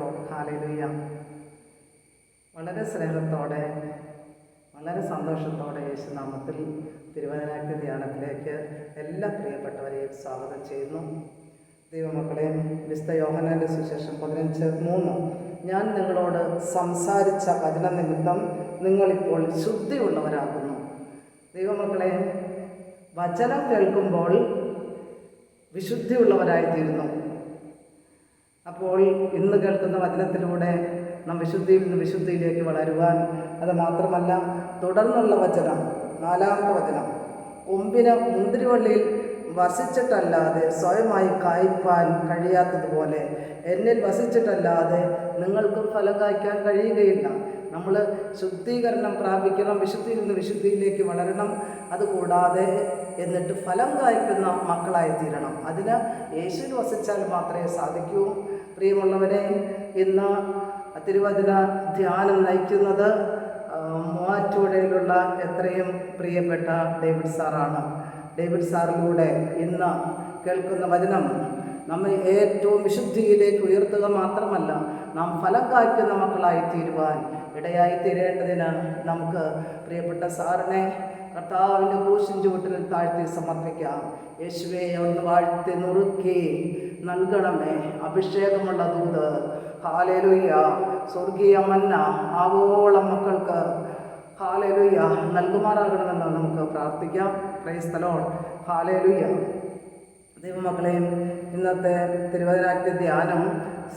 Lord. Hallelujah. വളരെ സ്നേഹത്തോടെ വളരെ സന്തോഷത്തോടെ യേശുനാമത്തിൽ തിരുവചന ധ്യാനത്തിലേക്ക് എല്ലാ പ്രിയപ്പെട്ടവരെയും സ്വാഗതം ചെയ്യുന്നു. ദൈവമക്കളെ, വിശുദ്ധ യോഹന്നാന്റെ സുവിശേഷം 15:3 ഞാൻ നിങ്ങളോട് സംസാരിച്ച വചന നിമിത്തം നിങ്ങളിപ്പോൾ ശുദ്ധിയുള്ളവരാകുന്നു. ദൈവമക്കളെ, വചനം കേൾക്കുമ്പോൾ വിശുദ്ധിയുള്ളവരായിത്തീരുന്നു. അപ്പോൾ ഇന്ന് കേൾക്കുന്ന വചനത്തിലൂടെ നാം വിശുദ്ധിയിൽ നിന്ന് വിശുദ്ധിയിലേക്ക് വളരുവാൻ, അത് മാത്രമല്ല തുടർന്നുള്ള വചനം 4-ാമത്തെ വചനം, കൊമ്പിന് മുന്തിരിവള്ളിയിൽ വസിച്ചിട്ടല്ലാതെ സ്വയമായി കായ്പാൻ കഴിയാത്തതുപോലെ എന്നിൽ വസിച്ചിട്ടല്ലാതെ നിങ്ങൾക്കും ഫലം കായ്ക്കാൻ കഴിയുകയില്ല. നമ്മൾ ശുദ്ധീകരണം പ്രാപിക്കണം, വിശുദ്ധിയിൽ നിന്ന് വിശുദ്ധിയിലേക്ക് വളരണം. അതുകൂടാതെ എന്നിട്ട് ഫലം കായ്ക്കുന്ന മക്കളായിത്തീരണം. അതിന് യേശുവിൽ വസിച്ചാൽ മാത്രമേ സാധിക്കൂ. പ്രിയമുള്ളവരെ, ഇന്ന് തിരുവചന ധ്യാനം നയിക്കുന്നത് മൂവാറ്റുപുഴയിലുള്ള എത്രയും പ്രിയപ്പെട്ട ഡേവിഡ് സാറാണ്. ഡേവിഡ് സാറിലൂടെ ഇന്ന് കേൾക്കുന്ന വചനം നമ്മെ ഏറ്റവും വിശുദ്ധിയിലേക്ക് ഉയർത്തുക മാത്രമല്ല, നാം ഫലം കായ്ക്കുന്ന മക്കളായി തീരുവാൻ ഇടയായി തീരേണ്ടതിന് നമുക്ക് പ്രിയപ്പെട്ട സാറിനെ കർത്താവിൻ്റെ ക്രൂശിൻ ചുവട്ടിൽ താഴ്ത്തി സമർപ്പിക്കാം. യേശുവേ, ഒന്ന് വാഴ്ത്തി നുറുക്കി നൽകണമേ അഭിഷേകമുള്ള ദൂത്. ഹല്ലേലൂയ. സ്വർഗീയ മന്ന ആവോളം മക്കൾക്ക് ഹല്ലേലൂയ നൽകുമാറാകണമെന്ന് നമുക്ക് പ്രാർത്ഥിക്കാം. Praise the Lord. ഹല്ലേലൂയ. ദൈവമക്കളെ, ഇന്നത്തെ തിരുവചന ധ്യാനം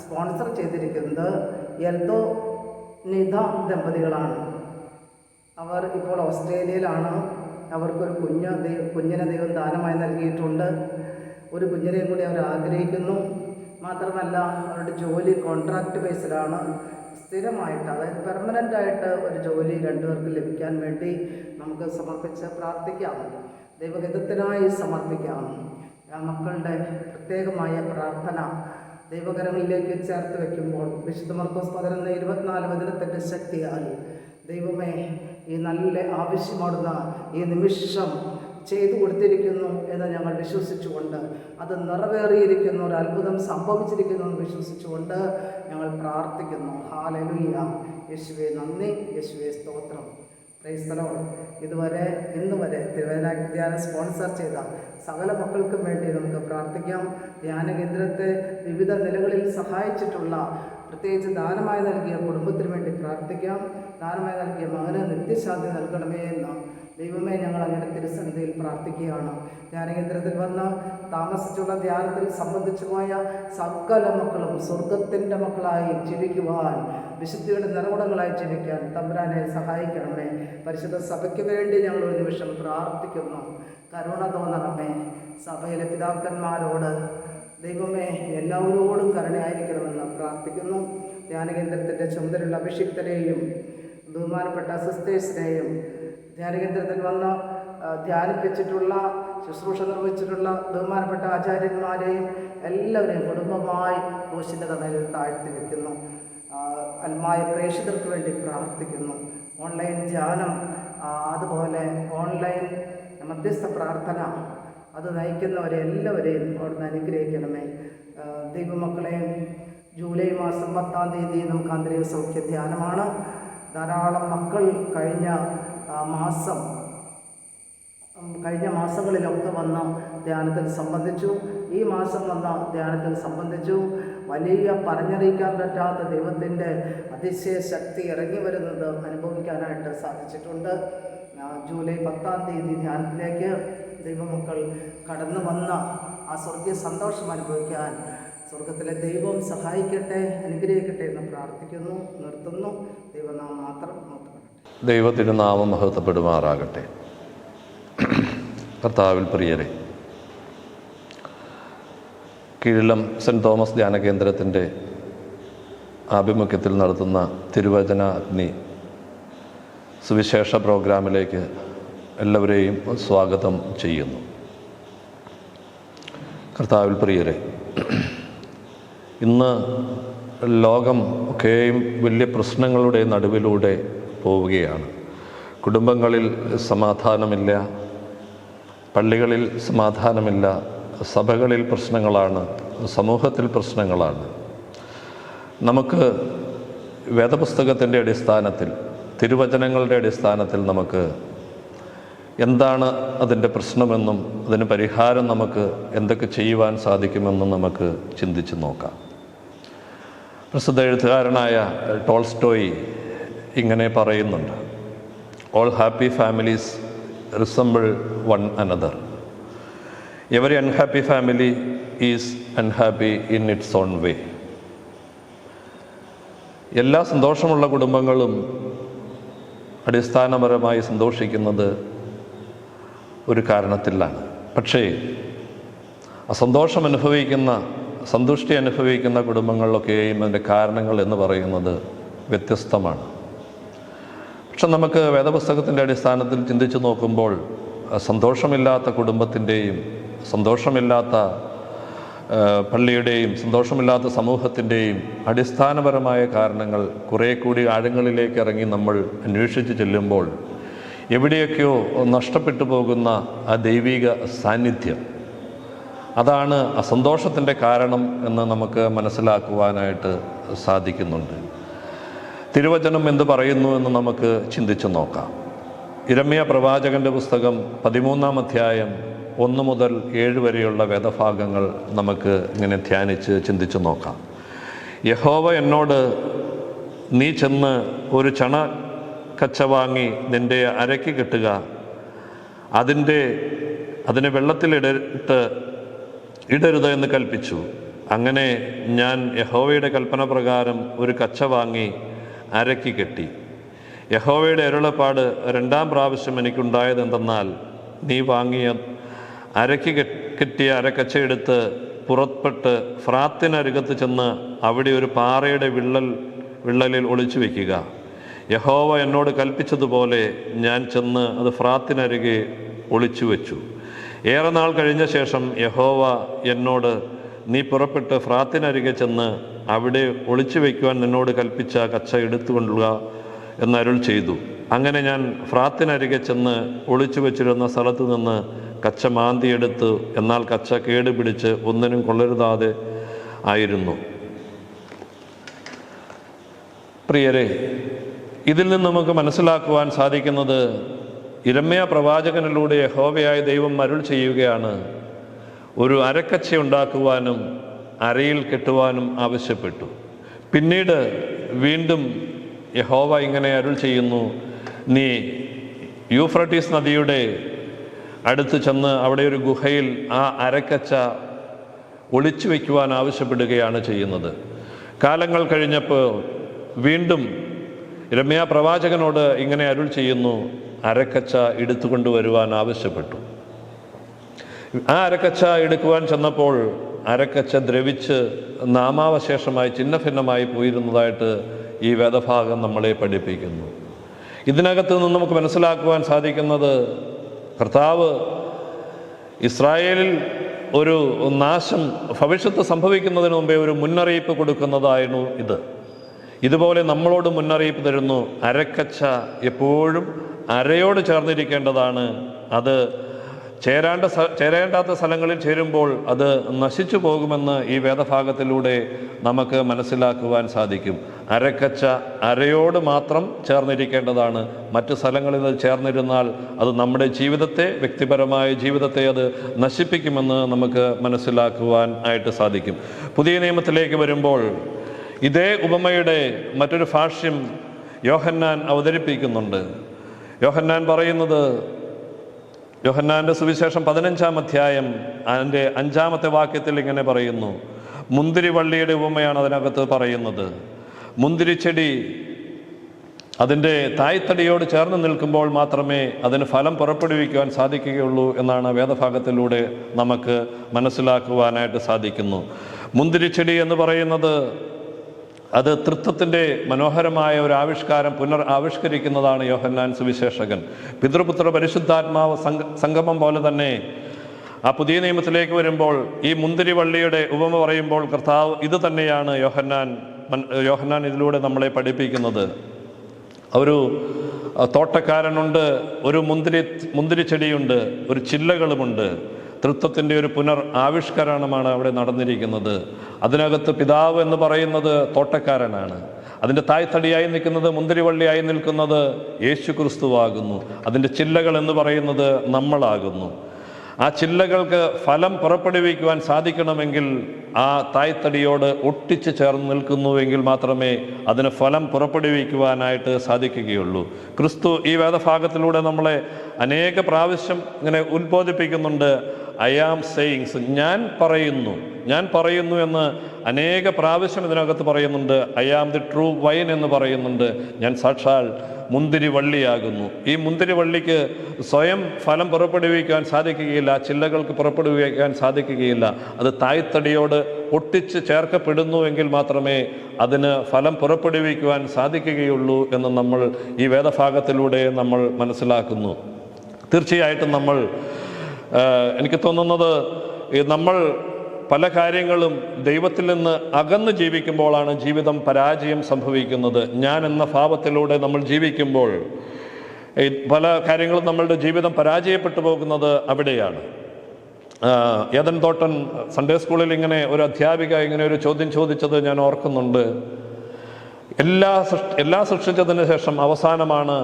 സ്പോൺസർ ചെയ്തിരിക്കുന്നത് എൽദോ നിധ ദമ്പതികളാണ്. അവർ ഇപ്പോൾ ഓസ്ട്രേലിയയിലാണ്. അവർക്കൊരു കുഞ്ഞിനെ ദൈവം ദാനമായി നൽകിയിട്ടുണ്ട്. ഒരു കുഞ്ഞിനെയും കൂടി അവർ ആഗ്രഹിക്കുന്നു. മാത്രമല്ല, അവരുടെ ജോലി കോൺട്രാക്റ്റ് ബേസിലാണ്. സ്ഥിരമായിട്ട്, അതായത് പെർമനൻ്റായിട്ട് ഒരു ജോലി രണ്ടുപേർക്ക് ലഭിക്കാൻ വേണ്ടി നമുക്ക് സമർപ്പിച്ച് പ്രാർത്ഥിക്കാം. ദൈവഹിതത്തിനായി സമർപ്പിക്കാം. മക്കളുടെ പ്രത്യേകമായ പ്രാർത്ഥന ദൈവകരങ്ങളിലേക്ക് ചേർത്ത് വയ്ക്കുമ്പോൾ വിശുദ്ധ മർക്കോസ് 11:24 വചനത്തിൻ്റെ ശക്തിയാൽ ദൈവമേ, ഈ നല്ല ആവശ്യമാടുന്ന ഈ നിമിഷം ചെയ്തു കൊടുത്തിരിക്കുന്നു എന്ന് ഞങ്ങൾ വിശ്വസിച്ചുകൊണ്ട്, അത് നിറവേറിയിരിക്കുന്നു, ഒരു അത്ഭുതം സംഭവിച്ചിരിക്കുന്നു എന്ന് വിശ്വസിച്ചുകൊണ്ട് ഞങ്ങൾ പ്രാർത്ഥിക്കുന്നു. ഹല്ലേലൂയ. യേശുവേ നന്ദി, യേശുവേ സ്തോത്രം. Praise the Lord. ഇന്ന് വരെ തിരുവചന ധ്യാനം സ്പോൺസർ ചെയ്ത സകല മക്കൾക്കും വേണ്ടി നമുക്ക് പ്രാർത്ഥിക്കാം. ധ്യാന കേന്ദ്രത്തെ വിവിധ നിലകളിൽ സഹായിച്ചിട്ടുള്ള, പ്രത്യേകിച്ച് ദാനമായി നൽകിയ കുടുംബത്തിന് വേണ്ടി പ്രാർത്ഥിക്കാം. ദാനമായി നൽകിയ മകന് നിത്യശാന്തി നൽകണമേ എന്ന് ദൈവമേ ഞങ്ങൾ അങ്ങയുടെ തിരുസന്നിധിയിൽ പ്രാർത്ഥിക്കുകയാണ്. ധ്യാനകേന്ദ്രത്തിൽ വന്ന് താമസിച്ചുള്ള ധ്യാനത്തിൽ സംബന്ധിച്ചു പോയ സകല മക്കളും സ്വർഗത്തിൻ്റെ മക്കളായി ജീവിക്കുവാൻ, വിശുദ്ധിയുടെ നിറകുടങ്ങളായി ജീവിക്കാൻ തമ്പുരാനെ സഹായിക്കണമേ. പരിശുദ്ധ സഭയ്ക്ക് വേണ്ടി ഞങ്ങൾ ഒരു നിമിഷം പ്രാർത്ഥിക്കുന്നു. കരുണ തോന്നണമേ. സഭയിലെ പിതാക്കന്മാരോട് ദൈവമേ എല്ലാവരോടും കരുണയായിരിക്കണമെന്ന് പ്രാർത്ഥിക്കുന്നു. ധ്യാനകേന്ദ്രത്തിൻ്റെ ചുമതലയുള്ള അഭിഷിക്തരെയും ബഹുമാനപ്പെട്ട സിസ്റ്റേഴ്സിനെയും ധ്യാനകേന്ദ്രത്തിൽ വന്ന് ധ്യാനിപ്പിച്ചിട്ടുള്ള, ശുശ്രൂഷ നിർവഹിച്ചിട്ടുള്ള ബഹുമാനപ്പെട്ട ആചാര്യന്മാരെയും എല്ലാവരെയും കുടുംബമായി ക്രൂശിൻ്റെ തണലിൽ താഴ്ത്തി വയ്ക്കുന്നു. അൽമായ പ്രേക്ഷിതർക്ക് വേണ്ടി പ്രാർത്ഥിക്കുന്നു. ഓൺലൈൻ ധ്യാനം, അതുപോലെ ഓൺലൈൻ മധ്യസ്ഥ പ്രാർത്ഥന, അത് നയിക്കുന്നവരെ എല്ലാവരെയും അവിടുന്ന് അനുഗ്രഹിക്കണമേ. ദൈവമക്കളെ, ജൂലൈ മാസം 10-ാം തീയതി നമുക്ക് ആന്തരിക സൗഖ്യ ധ്യാനമാണ്. ധാരാളം മക്കൾ കഴിഞ്ഞ മാസങ്ങളിലൊക്കെ വന്ന ധ്യാനത്തിൽ സംബന്ധിച്ചു. ഈ മാസം വന്ന ധ്യാനത്തിൽ സംബന്ധിച്ചു. വലിയ പറഞ്ഞറിയിക്കാൻ പറ്റാത്ത ദൈവത്തിൻ്റെ അതിശയ ശക്തി ഇറങ്ങി വരുന്നത് അനുഭവിക്കാനായിട്ട് സാധിച്ചിട്ടുണ്ട്. ജൂലൈ 10-ാം തീയതി ധ്യാനത്തിലേക്ക് ദൈവമക്കൾ കടന്നു വന്ന ആ സ്വർഗീയ സന്തോഷം അനുഭവിക്കാൻ സ്വർഗത്തിലെ ദൈവം സഹായിക്കട്ടെ, അനുഗ്രഹിക്കട്ടെ എന്ന് പ്രാർത്ഥിക്കുന്നു. നിർത്തുന്നു. ദൈവനാമം മാത്രം നോക്കണം. ദൈവത്തിരുനാമം മഹത്വപ്പെടുമാറാകട്ടെ. കർത്താവിൽ പ്രിയരെ, കീഴിലം സെൻറ്റ് തോമസ് ധ്യാന കേന്ദ്രത്തിൻ്റെ ആഭിമുഖ്യത്തിൽ നടത്തുന്ന തിരുവചന അഗ്നി സുവിശേഷ പ്രോഗ്രാമിലേക്ക് എല്ലാവരെയും സ്വാഗതം ചെയ്യുന്നു. കർത്താവിൽ പ്രിയരെ, ഇന്ന് ലോകം ഒക്കെയും വലിയ പ്രശ്നങ്ങളുടെ നടുവിലൂടെ പോവുകയാണ്. കുടുംബങ്ങളിൽ സമാധാനമില്ല, പള്ളികളിൽ സമാധാനമില്ല, സഭകളിൽ പ്രശ്നങ്ങളാണ്, സമൂഹത്തിൽ പ്രശ്നങ്ങളാണ്. നമുക്ക് വേദപുസ്തകത്തിൻ്റെ അടിസ്ഥാനത്തിൽ, തിരുവചനങ്ങളുടെ അടിസ്ഥാനത്തിൽ നമുക്ക് എന്താണ് അതിൻ്റെ പ്രശ്നമെന്നും അതിന് പരിഹാരം നമുക്ക് എന്തൊക്കെ ചെയ്യുവാൻ സാധിക്കുമെന്നും നമുക്ക് ചിന്തിച്ച് നോക്കാം. പ്രസിദ്ധ എഴുത്തുകാരനായ ടോൾസ്റ്റോയ് ഇങ്ങനെ പറയുന്നുണ്ട്: all happy families resemble one another. Every unhappy family is unhappy in its on വേ. എല്ലാ സന്തോഷമുള്ള കുടുംബങ്ങളും അടിസ്ഥാനപരമായി സന്തോഷിക്കുന്നത് ഒരു കാരണത്തിലാണ്. പക്ഷേ സന്തുഷ്ടി അനുഭവിക്കുന്ന കുടുംബങ്ങളിലൊക്കെയും അതിൻ്റെ കാരണങ്ങൾ എന്ന് പറയുന്നത് വ്യത്യസ്തമാണ്. പക്ഷെ നമുക്ക് വേദപുസ്തകത്തിൻ്റെ അടിസ്ഥാനത്തിൽ ചിന്തിച്ച് നോക്കുമ്പോൾ സന്തോഷമില്ലാത്ത കുടുംബത്തിൻ്റെയും സന്തോഷമില്ലാത്ത പള്ളിയുടെയും സന്തോഷമില്ലാത്ത സമൂഹത്തിൻ്റെയും അടിസ്ഥാനപരമായ കാരണങ്ങൾ കുറേ കൂടി ആഴങ്ങളിലേക്ക് ഇറങ്ങി നമ്മൾ അന്വേഷിച്ച് ചെല്ലുമ്പോൾ എവിടെയൊക്കെയോ നഷ്ടപ്പെട്ടു പോകുന്ന ആ ദൈവിക സാന്നിധ്യം, അതാണ് അസന്തോഷത്തിൻ്റെ കാരണം എന്ന് നമുക്ക് മനസ്സിലാക്കുവാനായിട്ട് സാധിക്കുന്നുണ്ട്. തിരുവചനം എന്ത് പറയുന്നു എന്ന് നമുക്ക് ചിന്തിച്ചു നോക്കാം. യിരെമ്യാ പ്രവാചകൻ്റെ പുസ്തകം 13-ാം അധ്യായം 1 മുതൽ 7 വരെയുള്ള വേദഭാഗങ്ങൾ നമുക്ക് ഇങ്ങനെ ധ്യാനിച്ച് ചിന്തിച്ചു നോക്കാം. യഹോവ എന്നോട്, നീ ചെന്ന് ഒരു ചണക്കച്ച വാങ്ങി നിൻ്റെ അരയ്ക്ക് കെട്ടുക, അതിനെ ഇടരുത് എന്ന് കൽപ്പിച്ചു. അങ്ങനെ ഞാൻ യഹോവയുടെ കൽപ്പന പ്രകാരം ഒരു കച്ച വാങ്ങി അരയ്ക്ക് കെട്ടി. യഹോവയുടെ അരുളപ്പാട് 2-ാം പ്രാവശ്യം എനിക്കുണ്ടായത് എന്തെന്നാൽ, നീ വാങ്ങിയ അരയ്ക്ക് കെട്ടിയ അരക്കച്ചയെടുത്ത് പുറപ്പെട്ട് ഫ്രാത്തിനരികത്ത് ചെന്ന് അവിടെ ഒരു പാറയുടെ വിള്ളലിൽ ഒളിച്ചു വയ്ക്കുക. യഹോവ എന്നോട് കൽപ്പിച്ചതുപോലെ ഞാൻ ചെന്ന് അത് ഫ്രാത്തിനരികെ ഒളിച്ചു വെച്ചു. ഏറെ നാൾ കഴിഞ്ഞ ശേഷം യഹോവ എന്നോട്, നീ പുറപ്പെട്ട് ഫ്രാത്തിനരികെ ചെന്ന് അവിടെ ഒളിച്ചു വയ്ക്കുവാൻ നിന്നോട് കൽപ്പിച്ച കച്ച എടുത്തുകൊള്ളുക എന്നരുൾ ചെയ്തു. അങ്ങനെ ഞാൻ ഫ്രാത്തിനരികെ ചെന്ന് ഒളിച്ചു വെച്ചിരുന്ന സ്ഥലത്ത് നിന്ന് കച്ച മാന്തിയെടുത്തു. എന്നാൽ കച്ച കേടുപിടിച്ച് ഒന്നിനും കൊള്ളരുതാതെ ആയിരുന്നു. പ്രിയരെ, ഇതിൽ നിന്ന് നമുക്ക് മനസ്സിലാക്കുവാൻ സാധിക്കുന്നത്, യിരെമ്യാ പ്രവാചകനിലൂടെ യഹോവയായ ദൈവം അരുൾ ചെയ്യുകയാണ്, ഒരു അരക്കച്ച ഉണ്ടാക്കുവാനും അരയിൽ കെട്ടുവാനും ആവശ്യപ്പെട്ടു. പിന്നീട് വീണ്ടും യഹോവ ഇങ്ങനെ അരുൾ ചെയ്യുന്നു, നീ യൂഫ്രട്ടീസ് നദിയുടെ അടുത്ത് ചെന്ന് അവിടെ ഒരു ഗുഹയിൽ ആ അരക്കച്ച ഒളിച്ചു വയ്ക്കുവാൻ ആവശ്യപ്പെടുകയാണ് ചെയ്യുന്നത്. കാലങ്ങൾ കഴിഞ്ഞപ്പോൾ വീണ്ടും യിരെമ്യാ പ്രവാചകനോട് ഇങ്ങനെ അരുൾ ചെയ്യുന്നു, അരക്കച്ച എടുത്തുകൊണ്ടുവരുവാൻ ആവശ്യപ്പെട്ടു. ആ അരക്കച്ച എടുക്കുവാൻ ചെന്നപ്പോൾ അരക്കച്ച ദ്രവിച്ച് നാമാവശേഷമായി ചിഹ്നഭിന്നമായി പോയിരുന്നതായിട്ട് ഈ വേദഭാഗം നമ്മളെ പഠിപ്പിക്കുന്നു. ഇതിനകത്ത് നിന്ന് നമുക്ക് മനസ്സിലാക്കുവാൻ സാധിക്കുന്നത്, കർത്താവ് ഇസ്രായേലിൽ ഒരു നാശം ഭവിഷ്യത്ത് സംഭവിക്കുന്നതിന് മുമ്പേ ഒരു മുന്നറിയിപ്പ് കൊടുക്കുന്നതായിരുന്നു ഇത്. ഇതുപോലെ നമ്മളോട് മുന്നറിയിപ്പ് തരുന്നു, അരക്കച്ച എപ്പോഴും അരയോട് ചേർന്നിരിക്കേണ്ടതാണ്. അത് ചേരേണ്ടാത്ത സ്ഥലങ്ങളിൽ ചേരുമ്പോൾ അത് നശിച്ചു പോകുമെന്ന് ഈ വേദഭാഗത്തിലൂടെ നമുക്ക് മനസ്സിലാക്കുവാൻ സാധിക്കും. അരക്കച്ച അരയോട് മാത്രം ചേർന്നിരിക്കേണ്ടതാണ്. മറ്റ് സ്ഥലങ്ങളിൽ അത് ചേർന്നിരുന്നാൽ അത് നമ്മുടെ ജീവിതത്തെ, വ്യക്തിപരമായ ജീവിതത്തെ അത് നശിപ്പിക്കുമെന്ന് നമുക്ക് മനസ്സിലാക്കുവാൻ ആയിട്ട് സാധിക്കും. പുതിയ നിയമത്തിലേക്ക് വരുമ്പോൾ ഇതേ ഉപമയുടെ മറ്റൊരു ഭാഷ്യം യോഹന്നാൻ അവതരിപ്പിക്കുന്നുണ്ട്. യോഹന്നാൻ പറയുന്നത്, യോഹന്നാൻ്റെ സുവിശേഷം 15-ാം അധ്യായം അതിൻ്റെ 5-ാമത്തെ വാക്യത്തിൽ ഇങ്ങനെ പറയുന്നു. മുന്തിരിവള്ളിയുടെ ഉപമയാണ് അതിനകത്ത് പറയുന്നത്. മുന്തിരിച്ചെടി അതിൻ്റെ തായ്തടിയോട് ചേർന്ന് നിൽക്കുമ്പോൾ മാത്രമേ അതിന് ഫലം പുറപ്പെടുവിക്കുവാൻ സാധിക്കുകയുള്ളൂ എന്നാണ് വേദഭാഗത്തിലൂടെ നമുക്ക് മനസ്സിലാക്കുവാനായിട്ട് സാധിക്കുന്നു. മുന്തിരിച്ചെടി എന്ന് പറയുന്നത് അത് തൃത്വത്തിൻ്റെ മനോഹരമായ ഒരു ആവിഷ്കാരം ആവിഷ്കരിക്കുന്നതാണ് യോഹന്നാൻ സുവിശേഷകൻ. പിതൃപുത്ര പരിശുദ്ധാത്മാവ് സംഗമം പോലെ തന്നെ ആ പുതിയ നിയമത്തിലേക്ക് വരുമ്പോൾ ഈ മുന്തിരിവള്ളിയുടെ ഉപമ പറയുമ്പോൾ കർത്താവ് ഇത് തന്നെയാണ് യോഹന്നാൻ ഇതിലൂടെ നമ്മളെ പഠിപ്പിക്കുന്നത്. ഒരു തോട്ടക്കാരനുണ്ട്, ഒരു മുന്തിരിച്ചെടിയുണ്ട്, ഒരു ചില്ലകളുമുണ്ട്. തൃത്വത്തിൻ്റെ ഒരു ആവിഷ്കരണമാണ് അവിടെ നടന്നിരിക്കുന്നത്. അതിനകത്ത് പിതാവ് എന്ന് പറയുന്നത് തോട്ടക്കാരനാണ്. അതിൻ്റെ തായ്തടിയായി നിൽക്കുന്നത്, മുന്തിരിവള്ളിയായി നിൽക്കുന്നത് യേശു ക്രിസ്തുവാകുന്നു. അതിൻ്റെ ചില്ലകൾ എന്ന് പറയുന്നത് നമ്മളാകുന്നു. ആ ചില്ലകൾക്ക് ഫലം പുറപ്പെടുവിക്കുവാൻ സാധിക്കണമെങ്കിൽ ആ തായ്തടിയോട് ഒട്ടിച്ച് ചേർന്ന് നിൽക്കുന്നുവെങ്കിൽ മാത്രമേ അതിന് ഫലം പുറപ്പെടുവിക്കുവാനായിട്ട് സാധിക്കുകയുള്ളൂ. ക്രിസ്തു ഈ വേദഭാഗത്തിലൂടെ നമ്മളെ അനേക പ്രാവശ്യം ഇങ്ങനെ ഉത്ബോധിപ്പിക്കുന്നുണ്ട്. ഐ ആം സെയിങ്സ്, ഞാൻ പറയുന്നു എന്ന് അനേക പ്രാവശ്യം ഇതിനകത്ത് പറയുന്നുണ്ട്. I am the true vine എന്ന് പറയുന്നുണ്ട്. ഞാൻ സാക്ഷാൽ മുന്തിരി വള്ളിയാകുന്നു. ഈ മുന്തിരി വള്ളിക്ക് സ്വയം ഫലം പുറപ്പെടുവിക്കാൻ സാധിക്കുകയില്ല, ചില്ലകൾക്ക് പുറപ്പെടുവിക്കാൻ സാധിക്കുകയില്ല. അത് തായ്തടിയോട് ഒട്ടിച്ച് ചേർക്കപ്പെടുന്നുവെങ്കിൽ മാത്രമേ അതിന് ഫലം പുറപ്പെടുവിക്കുവാൻ സാധിക്കുകയുള്ളൂ എന്ന് നമ്മൾ ഈ വേദഭാഗത്തിലൂടെ നമ്മൾ മനസ്സിലാക്കുന്നു. തീർച്ചയായിട്ടും എനിക്ക് തോന്നുന്നത് നമ്മൾ പല കാര്യങ്ങളും ദൈവത്തിൽ നിന്ന് അകന്ന് ജീവിക്കുമ്പോഴാണ് ജീവിതം പരാജയം സംഭവിക്കുന്നത്. ഞാൻ എന്ന ഭാവത്തിലൂടെ നമ്മൾ ജീവിക്കുമ്പോൾ പല കാര്യങ്ങളും നമ്മളുടെ ജീവിതം പരാജയപ്പെട്ടു പോകുന്നത് അവിടെയാണ്. ഏദൻ തോട്ടൻ സൺഡേ സ്കൂളിൽ ഇങ്ങനെ ഒരു അധ്യാപിക ഇങ്ങനെ ഒരു ചോദ്യം ചോദിച്ചത് ഞാൻ ഓർക്കുന്നുണ്ട്. എല്ലാ സൃഷ്ടിച്ചതിന് ശേഷം അവസാനമാണ്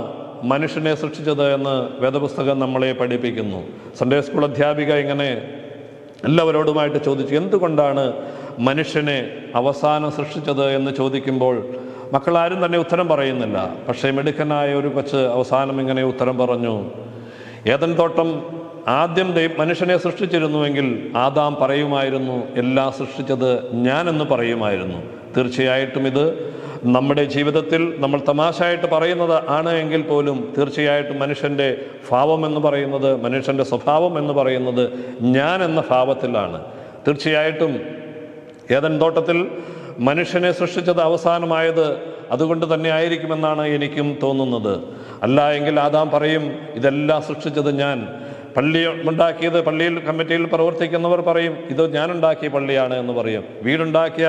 മനുഷ്യനെ സൃഷ്ടിച്ചത് എന്ന് വേദപുസ്തകം നമ്മളെ പഠിപ്പിക്കുന്നു. സൺഡേ സ്കൂൾ അധ്യാപിക ഇങ്ങനെ എല്ലാവരോടുമായിട്ട് ചോദിച്ചു, എന്തുകൊണ്ടാണ് മനുഷ്യനെ അവസാനം സൃഷ്ടിച്ചത് എന്ന് ചോദിക്കുമ്പോൾ മക്കളാരും തന്നെ ഉത്തരം പറയുന്നില്ല. പക്ഷേ മിടുക്കനായ ഒരു കൊച്ച് അവസാനം ഇങ്ങനെ ഉത്തരം പറഞ്ഞു, ഏദൻ തോട്ടം ആദ്യം മനുഷ്യനെ സൃഷ്ടിച്ചിരുന്നുവെങ്കിൽ ആദാം പറയുമായിരുന്നു, എല്ലാം സൃഷ്ടിച്ചത് ഞാനെന്ന് പറയുമായിരുന്നു. തീർച്ചയായിട്ടും ഇത് നമ്മുടെ ജീവിതത്തിൽ നമ്മൾ തമാശയായിട്ട് പറയുന്നത് ആണ് എങ്കിൽ പോലും തീർച്ചയായിട്ടും മനുഷ്യൻ്റെ ഭാവം എന്ന് പറയുന്നത്, മനുഷ്യൻ്റെ സ്വഭാവം എന്ന് പറയുന്നത് ഞാൻ എന്ന ഭാവത്തിലാണ്. തീർച്ചയായിട്ടും ഏദൻ തോട്ടത്തിൽ മനുഷ്യനെ സൃഷ്ടിച്ചത് അവസാനമായത് അതുകൊണ്ട് തന്നെ ആയിരിക്കുമെന്നാണ് എനിക്കും തോന്നുന്നത്. അല്ല എങ്കിൽ ആദാം പറയും, ഇതെല്ലാം സൃഷ്ടിച്ചത് ഞാൻ. പള്ളിയിൽ കമ്മിറ്റിയിൽ പ്രവർത്തിക്കുന്നവർ പറയും, ഇത് ഞാനുണ്ടാക്കിയ പള്ളിയാണ് എന്ന് പറയും. വീടുണ്ടാക്കിയ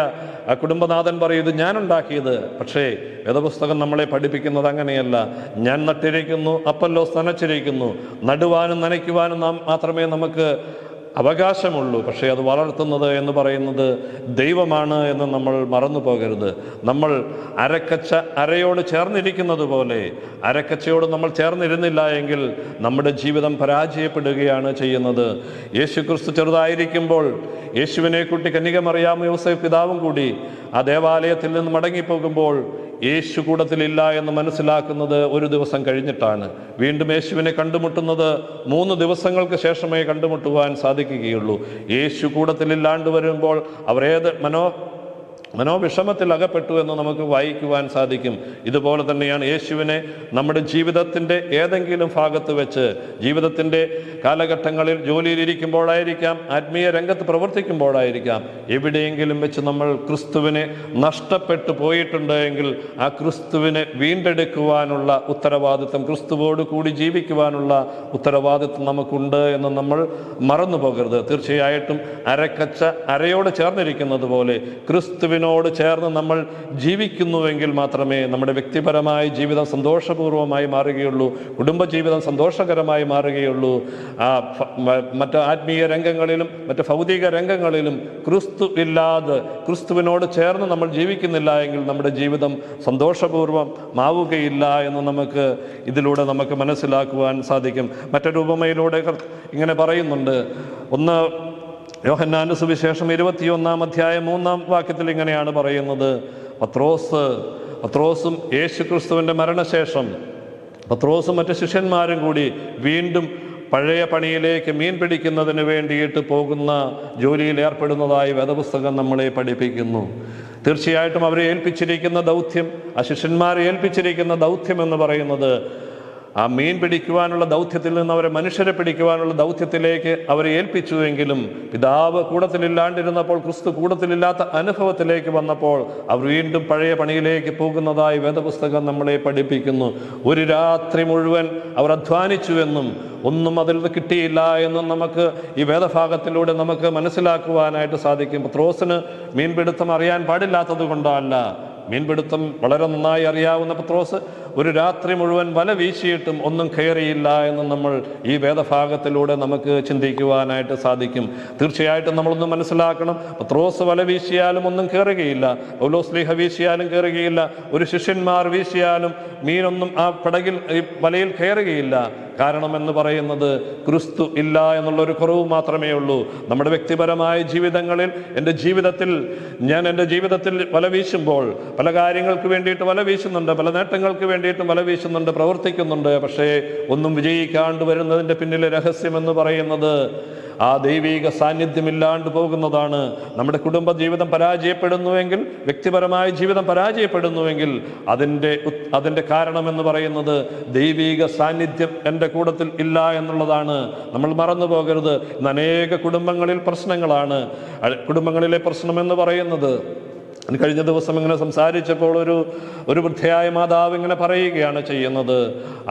കുടുംബനാഥൻ പറയും, ഇത് ഞാനുണ്ടാക്കിയത്. പക്ഷേ വേദപുസ്തകം നമ്മളെ പഠിപ്പിക്കുന്നത് അങ്ങനെയല്ല. ഞാൻ നട്ടിരിക്കുന്നു, അപ്പല്ലോസ് നനച്ചിരിക്കുന്നു. നടുവാനും നനയ്ക്കുവാനും മാത്രമേ നമുക്ക് അവകാശമുള്ളൂ. പക്ഷേ അത് വളർത്തുന്നത് എന്ന് പറയുന്നത് ദൈവമാണ് എന്ന് നമ്മൾ മറന്നു പോകരുത്. നമ്മൾ അരയോട് ചേർന്നിരിക്കുന്നത് പോലെ അരക്കച്ചയോട് നമ്മൾ ചേർന്നിരുന്നില്ല എങ്കിൽ നമ്മുടെ ജീവിതം പരാജയപ്പെടുകയാണ് ചെയ്യുന്നത്. യേശു ക്രിസ്തു ചെറുതായിരിക്കുമ്പോൾ യേശുവിനെ കൂട്ടി കന്യകമറിയാം യോസേഫ് പിതാവും കൂടി ആ ദേവാലയത്തിൽ നിന്ന് മടങ്ങിപ്പോകുമ്പോൾ യേശു കൂടത്തിലില്ല എന്ന് മനസ്സിലാക്കുന്നത് ഒരു ദിവസം കഴിഞ്ഞിട്ടാണ്. വീണ്ടും യേശുവിനെ കണ്ടുമുട്ടുന്നത് 3 ദിവസങ്ങൾക്ക് ശേഷമേ കണ്ടുമുട്ടുവാൻ സാധിക്കുകയുള്ളൂ. യേശു കൂടത്തിലില്ലാണ്ട് വരുമ്പോൾ അവർ മനോവിഷമത്തിൽ അകപ്പെട്ടു എന്ന് നമുക്ക് വായിക്കുവാൻ സാധിക്കും. ഇതുപോലെ തന്നെയാണ് യേശുവിനെ നമ്മുടെ ജീവിതത്തിൻ്റെ ഏതെങ്കിലും ഭാഗത്ത് വെച്ച്, ജീവിതത്തിൻ്റെ കാലഘട്ടങ്ങളിൽ ജോലിയിലിരിക്കുമ്പോഴായിരിക്കാം, ആത്മീയ രംഗത്ത് പ്രവർത്തിക്കുമ്പോഴായിരിക്കാം, എവിടെയെങ്കിലും വെച്ച് നമ്മൾ ക്രിസ്തുവിനെ നഷ്ടപ്പെട്ടു പോയിട്ടുണ്ട് എങ്കിൽ ആ ക്രിസ്തുവിനെ വീണ്ടെടുക്കുവാനുള്ള ഉത്തരവാദിത്വം, ക്രിസ്തുവോട് കൂടി ജീവിക്കുവാനുള്ള ഉത്തരവാദിത്വം നമുക്കുണ്ട് എന്ന് നമ്മൾ മറന്നു പോകരുത്. തീർച്ചയായിട്ടും അരയോട് ചേർന്നിരിക്കുന്നത് പോലെ ക്രിസ്തുവിനോട് ചേർന്ന് നമ്മൾ ജീവിക്കുന്നുവെങ്കിൽ മാത്രമേ നമ്മുടെ വ്യക്തിപരമായ ജീവിതം സന്തോഷപൂർവ്വമായി മാറുകയുള്ളൂ, കുടുംബജീവിതം സന്തോഷകരമായി മാറുകയുള്ളൂ. മറ്റ് ആത്മീയ രംഗങ്ങളിലും മറ്റ് ഭൗതിക രംഗങ്ങളിലും ക്രിസ്തുവിനോട് ചേർന്ന് നമ്മൾ ജീവിക്കുന്നില്ല എങ്കിൽ നമ്മുടെ ജീവിതം സന്തോഷപൂർവ്വം ആവുകയില്ല എന്ന് ഇതിലൂടെ നമുക്ക് മനസ്സിലാക്കുവാൻ സാധിക്കും. മറ്റൊരു ഉപമയിലൂടെ ഇങ്ങനെ പറയുന്നുണ്ട്. യോഹന്നാന്റെ സുവിശേഷം 21-ാം അധ്യായം 3-ാം വാക്യത്തിൽ ഇങ്ങനെയാണ് പറയുന്നത്, പത്രോസും യേശു ക്രിസ്തുവിൻ്റെ മരണശേഷം പത്രോസും മറ്റ് ശിഷ്യന്മാരും കൂടി വീണ്ടും പഴയ പണിയിലേക്ക് മീൻ പിടിക്കുന്നതിന് വേണ്ടിയിട്ട് പോകുന്ന ജോലിയിൽ ഏർപ്പെടുന്നതായി വേദപുസ്തകം നമ്മളെ പഠിപ്പിക്കുന്നു. തീർച്ചയായിട്ടും അവരെ ഏൽപ്പിച്ചിരിക്കുന്ന ദൗത്യം, ആ ശിഷ്യന്മാരെ ഏൽപ്പിച്ചിരിക്കുന്ന ദൗത്യം എന്ന് പറയുന്നത് ആ മീൻ പിടിക്കുവാനുള്ള ദൗത്യത്തിൽ നിന്ന് അവരെ മനുഷ്യരെ പിടിക്കുവാനുള്ള ദൗത്യത്തിലേക്ക് അവരെ ഏൽപ്പിച്ചുവെങ്കിലും പിതാവ് കൂടത്തിലില്ലാണ്ടിരുന്നപ്പോൾ, ക്രിസ്തു കൂടത്തിലില്ലാത്ത അനുഭവത്തിലേക്ക് വന്നപ്പോൾ അവർ വീണ്ടും പഴയ പണിയിലേക്ക് പോകുന്നതായി വേദപുസ്തകം നമ്മളെ പഠിപ്പിക്കുന്നു. ഒരു രാത്രി മുഴുവൻ അവർ അധ്വാനിച്ചുവെന്നും ഒന്നും അതിൽ നിന്ന് കിട്ടിയില്ല എന്നും നമുക്ക് ഈ വേദഭാഗത്തിലൂടെ നമുക്ക് മനസ്സിലാക്കുവാനായിട്ട് സാധിക്കും. പത്രോസിന് മീൻപിടുത്തം അറിയാൻ പാടില്ലാത്തത് കൊണ്ടല്ല, മീൻപിടുത്തം വളരെ നന്നായി അറിയാവുന്ന പത്രോസ് ഒരു രാത്രി മുഴുവൻ വല വീശിയിട്ടും ഒന്നും കയറിയില്ല എന്ന് നമ്മൾ ഈ വേദഭാഗത്തിലൂടെ നമുക്ക് ചിന്തിക്കുവാനായിട്ട് സാധിക്കും. തീർച്ചയായിട്ടും നമ്മളൊന്ന് മനസ്സിലാക്കണം, പത്രോസ് വല വീശിയാലും ഒന്നും കയറുകയില്ല, പൗലോസ് ശ്ലീഹ വീശിയാലും കയറുകയില്ല, ഒരു ശിഷ്യന്മാർ വീശിയാലും മീനൊന്നും ആ പടകിൽ ഈ വലയിൽ കയറുകയില്ല. കാരണം എന്ന് പറയുന്നത് ക്രിസ്തു ഇല്ല എന്നുള്ളൊരു കുറവ് മാത്രമേ ഉള്ളൂ. നമ്മുടെ വ്യക്തിപരമായ ജീവിതങ്ങളിൽ ഞാൻ എൻ്റെ ജീവിതത്തിൽ വല വീശുമ്പോൾ പല കാര്യങ്ങൾക്ക് വേണ്ടിയിട്ട് വല വീശുന്നുണ്ട്, പല നേട്ടങ്ങൾക്ക് വേണ്ടിയിട്ടും വല വീശുന്നുണ്ട്, പ്രവർത്തിക്കുന്നുണ്ട്. പക്ഷേ ഒന്നും വിജയിക്കാണ്ട് വരുന്നതിൻ്റെ പിന്നിലെ രഹസ്യം എന്ന് പറയുന്നത് ആ ദൈവിക സാന്നിധ്യമില്ലാണ്ട് പോകുന്നതാണ്. നമ്മുടെ കുടുംബ ജീവിതം പരാജയപ്പെടുന്നുവെങ്കിൽ, വ്യക്തിപരമായ ജീവിതം പരാജയപ്പെടുന്നുവെങ്കിൽ അതിൻ്റെ കാരണമെന്ന് പറയുന്നത് ദൈവിക സാന്നിധ്യം എൻ്റെ കൂട്ടത്തിൽ ഇല്ല എന്നുള്ളതാണ്. നമ്മൾ മറന്നു പോകരുത്. ഇന്ന് അനേക കുടുംബങ്ങളിൽ പ്രശ്നങ്ങളാണ്. കുടുംബങ്ങളിലെ പ്രശ്നം എന്ന് പറയുന്നത്, കഴിഞ്ഞ ദിവസം ഇങ്ങനെ സംസാരിച്ചപ്പോൾ ഒരു വൃദ്ധയായ മാതാവ് ഇങ്ങനെ പറയുകയാണ് ചെയ്യുന്നത്.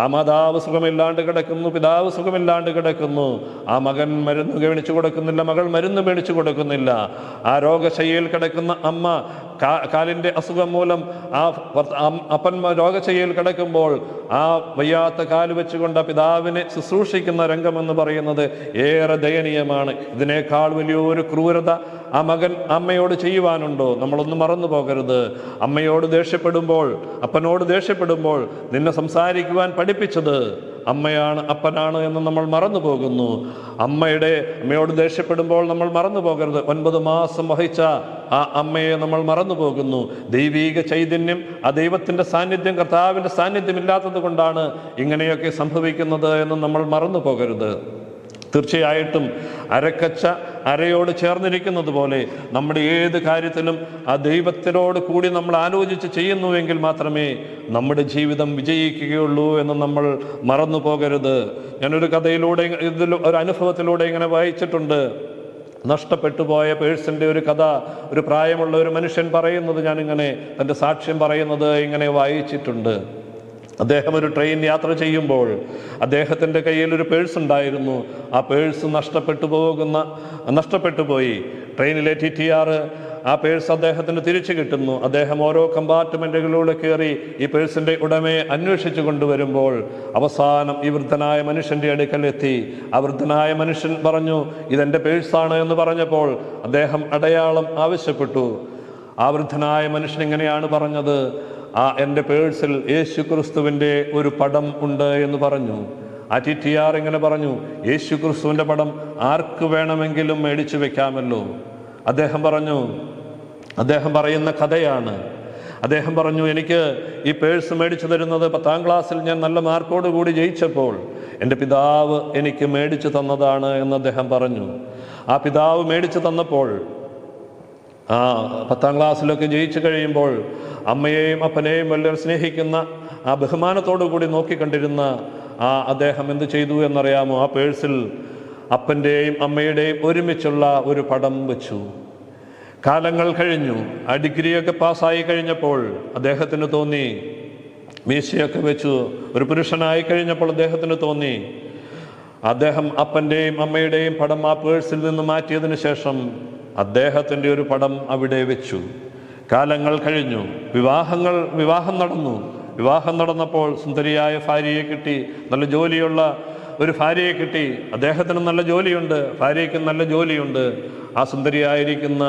ആ മാതാവ് സുഖമില്ലാണ്ട് കിടക്കുന്നു, പിതാവ് സുഖമില്ലാണ്ട് കിടക്കുന്നു. ആ മകൻ മരുന്ന് മേടിച്ചു കൊടുക്കുന്നില്ല, മകൾ മരുന്ന് മേടിച്ചു കൊടുക്കുന്നില്ല. ആ രോഗശയ്യയിൽ കിടക്കുന്ന അമ്മ കാലിൻ്റെ അസുഖം മൂലം അപ്പൻ രോഗശയ്യയിൽ കിടക്കുമ്പോൾ ആ വയ്യാത്ത കാല് വെച്ചുകൊണ്ട് ആ പിതാവിനെ ശുശ്രൂഷിക്കുന്ന രംഗമെന്ന് പറയുന്നത് ഏറെ ദയനീയമാണ്. ഇതിനേക്കാൾ വലിയൊരു ക്രൂരത ആ മകൻ അമ്മയോട് ചെയ്യുവാനുണ്ടോ? നമ്മളൊന്നും മറന്നു പോകരുത്. അമ്മയോട് ദേഷ്യപ്പെടുമ്പോൾ, അപ്പനോട് ദേഷ്യപ്പെടുമ്പോൾ നിന്നെ സംസാരിക്കുവാൻ പഠിപ്പിച്ചത് അമ്മയാണ്, അപ്പനാണ് എന്ന് നമ്മൾ മറന്നു പോകുന്നു. അമ്മയോട് ദേഷ്യപ്പെടുമ്പോൾ നമ്മൾ മറന്നു പോകരുത്. 9 മാസം വഹിച്ച ആ അമ്മയെ നമ്മൾ മറന്നു പോകുന്നു. ദൈവീക ചൈതന്യം, ആ ദൈവത്തിൻ്റെ സാന്നിധ്യം, കർത്താവിൻ്റെ സാന്നിധ്യം ഇല്ലാത്തത് കൊണ്ടാണ് ഇങ്ങനെയൊക്കെ സംഭവിക്കുന്നത് എന്ന് നമ്മൾ മറന്നു പോകരുത്. തീർച്ചയായിട്ടും അരക്കച്ച അരയോട് ചേർന്നിരിക്കുന്നത് പോലെ നമ്മുടെ ഏത് കാര്യത്തിലും ആ ദൈവത്തിനോട് കൂടി നമ്മൾ ആലോചിച്ച് ചെയ്യുന്നുവെങ്കിൽ മാത്രമേ നമ്മുടെ ജീവിതം വിജയിക്കുകയുള്ളൂ എന്ന് നമ്മൾ മറന്നു പോകരുത്. ഞാനൊരു കഥയിലൂടെ, ഒരു അനുഭവത്തിലൂടെ ഇങ്ങനെ വായിച്ചിട്ടുണ്ട്. നഷ്ടപ്പെട്ടു പോയ പേഴ്സിൻ്റെ ഒരു കഥ ഒരു പ്രായമുള്ള ഒരു മനുഷ്യൻ പറയുന്നത്, ഞാനിങ്ങനെ തൻ്റെ സാക്ഷ്യം പറയുന്നത് ഇങ്ങനെ വായിച്ചിട്ടുണ്ട്. അദ്ദേഹം ഒരു ട്രെയിൻ യാത്ര ചെയ്യുമ്പോൾ അദ്ദേഹത്തിൻ്റെ കയ്യിൽ ഒരു പേഴ്സ് ഉണ്ടായിരുന്നു. ആ പേഴ്സ് നഷ്ടപ്പെട്ടു പോയി. ട്രെയിനിലെ TTR ആ പേഴ്സ് അദ്ദേഹത്തിന് തിരിച്ചു കിട്ടുന്നു. അദ്ദേഹം ഓരോ കമ്പാർട്ട്മെൻറ്റുകളിലൂടെ കയറി ഈ പേഴ്സിൻ്റെ ഉടമയെ അന്വേഷിച്ചു കൊണ്ടുവരുമ്പോൾ അവസാനം ഈ വൃദ്ധനായ മനുഷ്യൻ്റെ അടുക്കലെത്തി. ആ വൃദ്ധനായ മനുഷ്യൻ പറഞ്ഞു, ഇതെൻ്റെ പേഴ്സാണ് എന്ന് പറഞ്ഞപ്പോൾ അദ്ദേഹം അടയാളം ആവശ്യപ്പെട്ടു. ആ വൃദ്ധനായ മനുഷ്യൻ ഇങ്ങനെയാണ് പറഞ്ഞത്, എൻ്റെ പേഴ്സിൽ യേശു ക്രിസ്തുവിൻ്റെ ഒരു പടം ഉണ്ട് എന്ന് പറഞ്ഞു. ആ TTR ഇങ്ങനെ പറഞ്ഞു, യേശു ക്രിസ്തുവിൻ്റെ പടം ആർക്ക് വേണമെങ്കിലും മേടിച്ചു വെക്കാമല്ലോ. അദ്ദേഹം പറയുന്ന കഥയാണ്. അദ്ദേഹം പറഞ്ഞു, എനിക്ക് ഈ പേഴ്സ് മേടിച്ചു തരുന്നത് 10ാം ക്ലാസ്സിൽ ഞാൻ നല്ല മാർക്കോട് കൂടി ജയിച്ചപ്പോൾ എൻ്റെ പിതാവ് എനിക്ക് മേടിച്ചു തന്നതാണ് എന്ന് അദ്ദേഹം പറഞ്ഞു. ആ പിതാവ് മേടിച്ചു തന്നപ്പോൾ 10ാം ക്ലാസ്സിലൊക്കെ ജയിച്ചു കഴിയുമ്പോൾ അമ്മയെയും അപ്പനെയും വളരെ സ്നേഹിക്കുന്ന ആ ബഹുമാനത്തോടു കൂടി നോക്കിക്കണ്ടിരുന്ന അദ്ദേഹം എന്ത് ചെയ്തു എന്നറിയാമോ? ആ പേഴ്സിൽ അപ്പൻ്റെയും അമ്മയുടെയും ഒരുമിച്ചുള്ള ഒരു പടം വെച്ചു. കാലങ്ങൾ കഴിഞ്ഞു. ആ ഡിഗ്രിയൊക്കെ പാസ്സായി കഴിഞ്ഞപ്പോൾ അദ്ദേഹത്തിന് തോന്നി, മീശയൊക്കെ വെച്ചു ഒരു പുരുഷനായി കഴിഞ്ഞപ്പോൾ അദ്ദേഹത്തിന് തോന്നി, അദ്ദേഹം അപ്പൻ്റെയും അമ്മയുടെയും പടം ആ പേഴ്സിൽ നിന്ന് മാറ്റിയതിന് ശേഷം അദ്ദേഹത്തിൻ്റെ ഒരു പടം അവിടെ വെച്ചു. കാലങ്ങൾ കഴിഞ്ഞു. വിവാഹം നടന്നു. വിവാഹം നടന്നപ്പോൾ സുന്ദരിയായ ഭാര്യയെ കിട്ടി, നല്ല ജോലിയുള്ള ഒരു ഭാര്യയെ കിട്ടി. അദ്ദേഹത്തിന് നല്ല ജോലിയുണ്ട്, ഭാര്യയ്ക്ക് നല്ല ജോലിയുണ്ട്. ആ സുന്ദരിയായിരിക്കുന്ന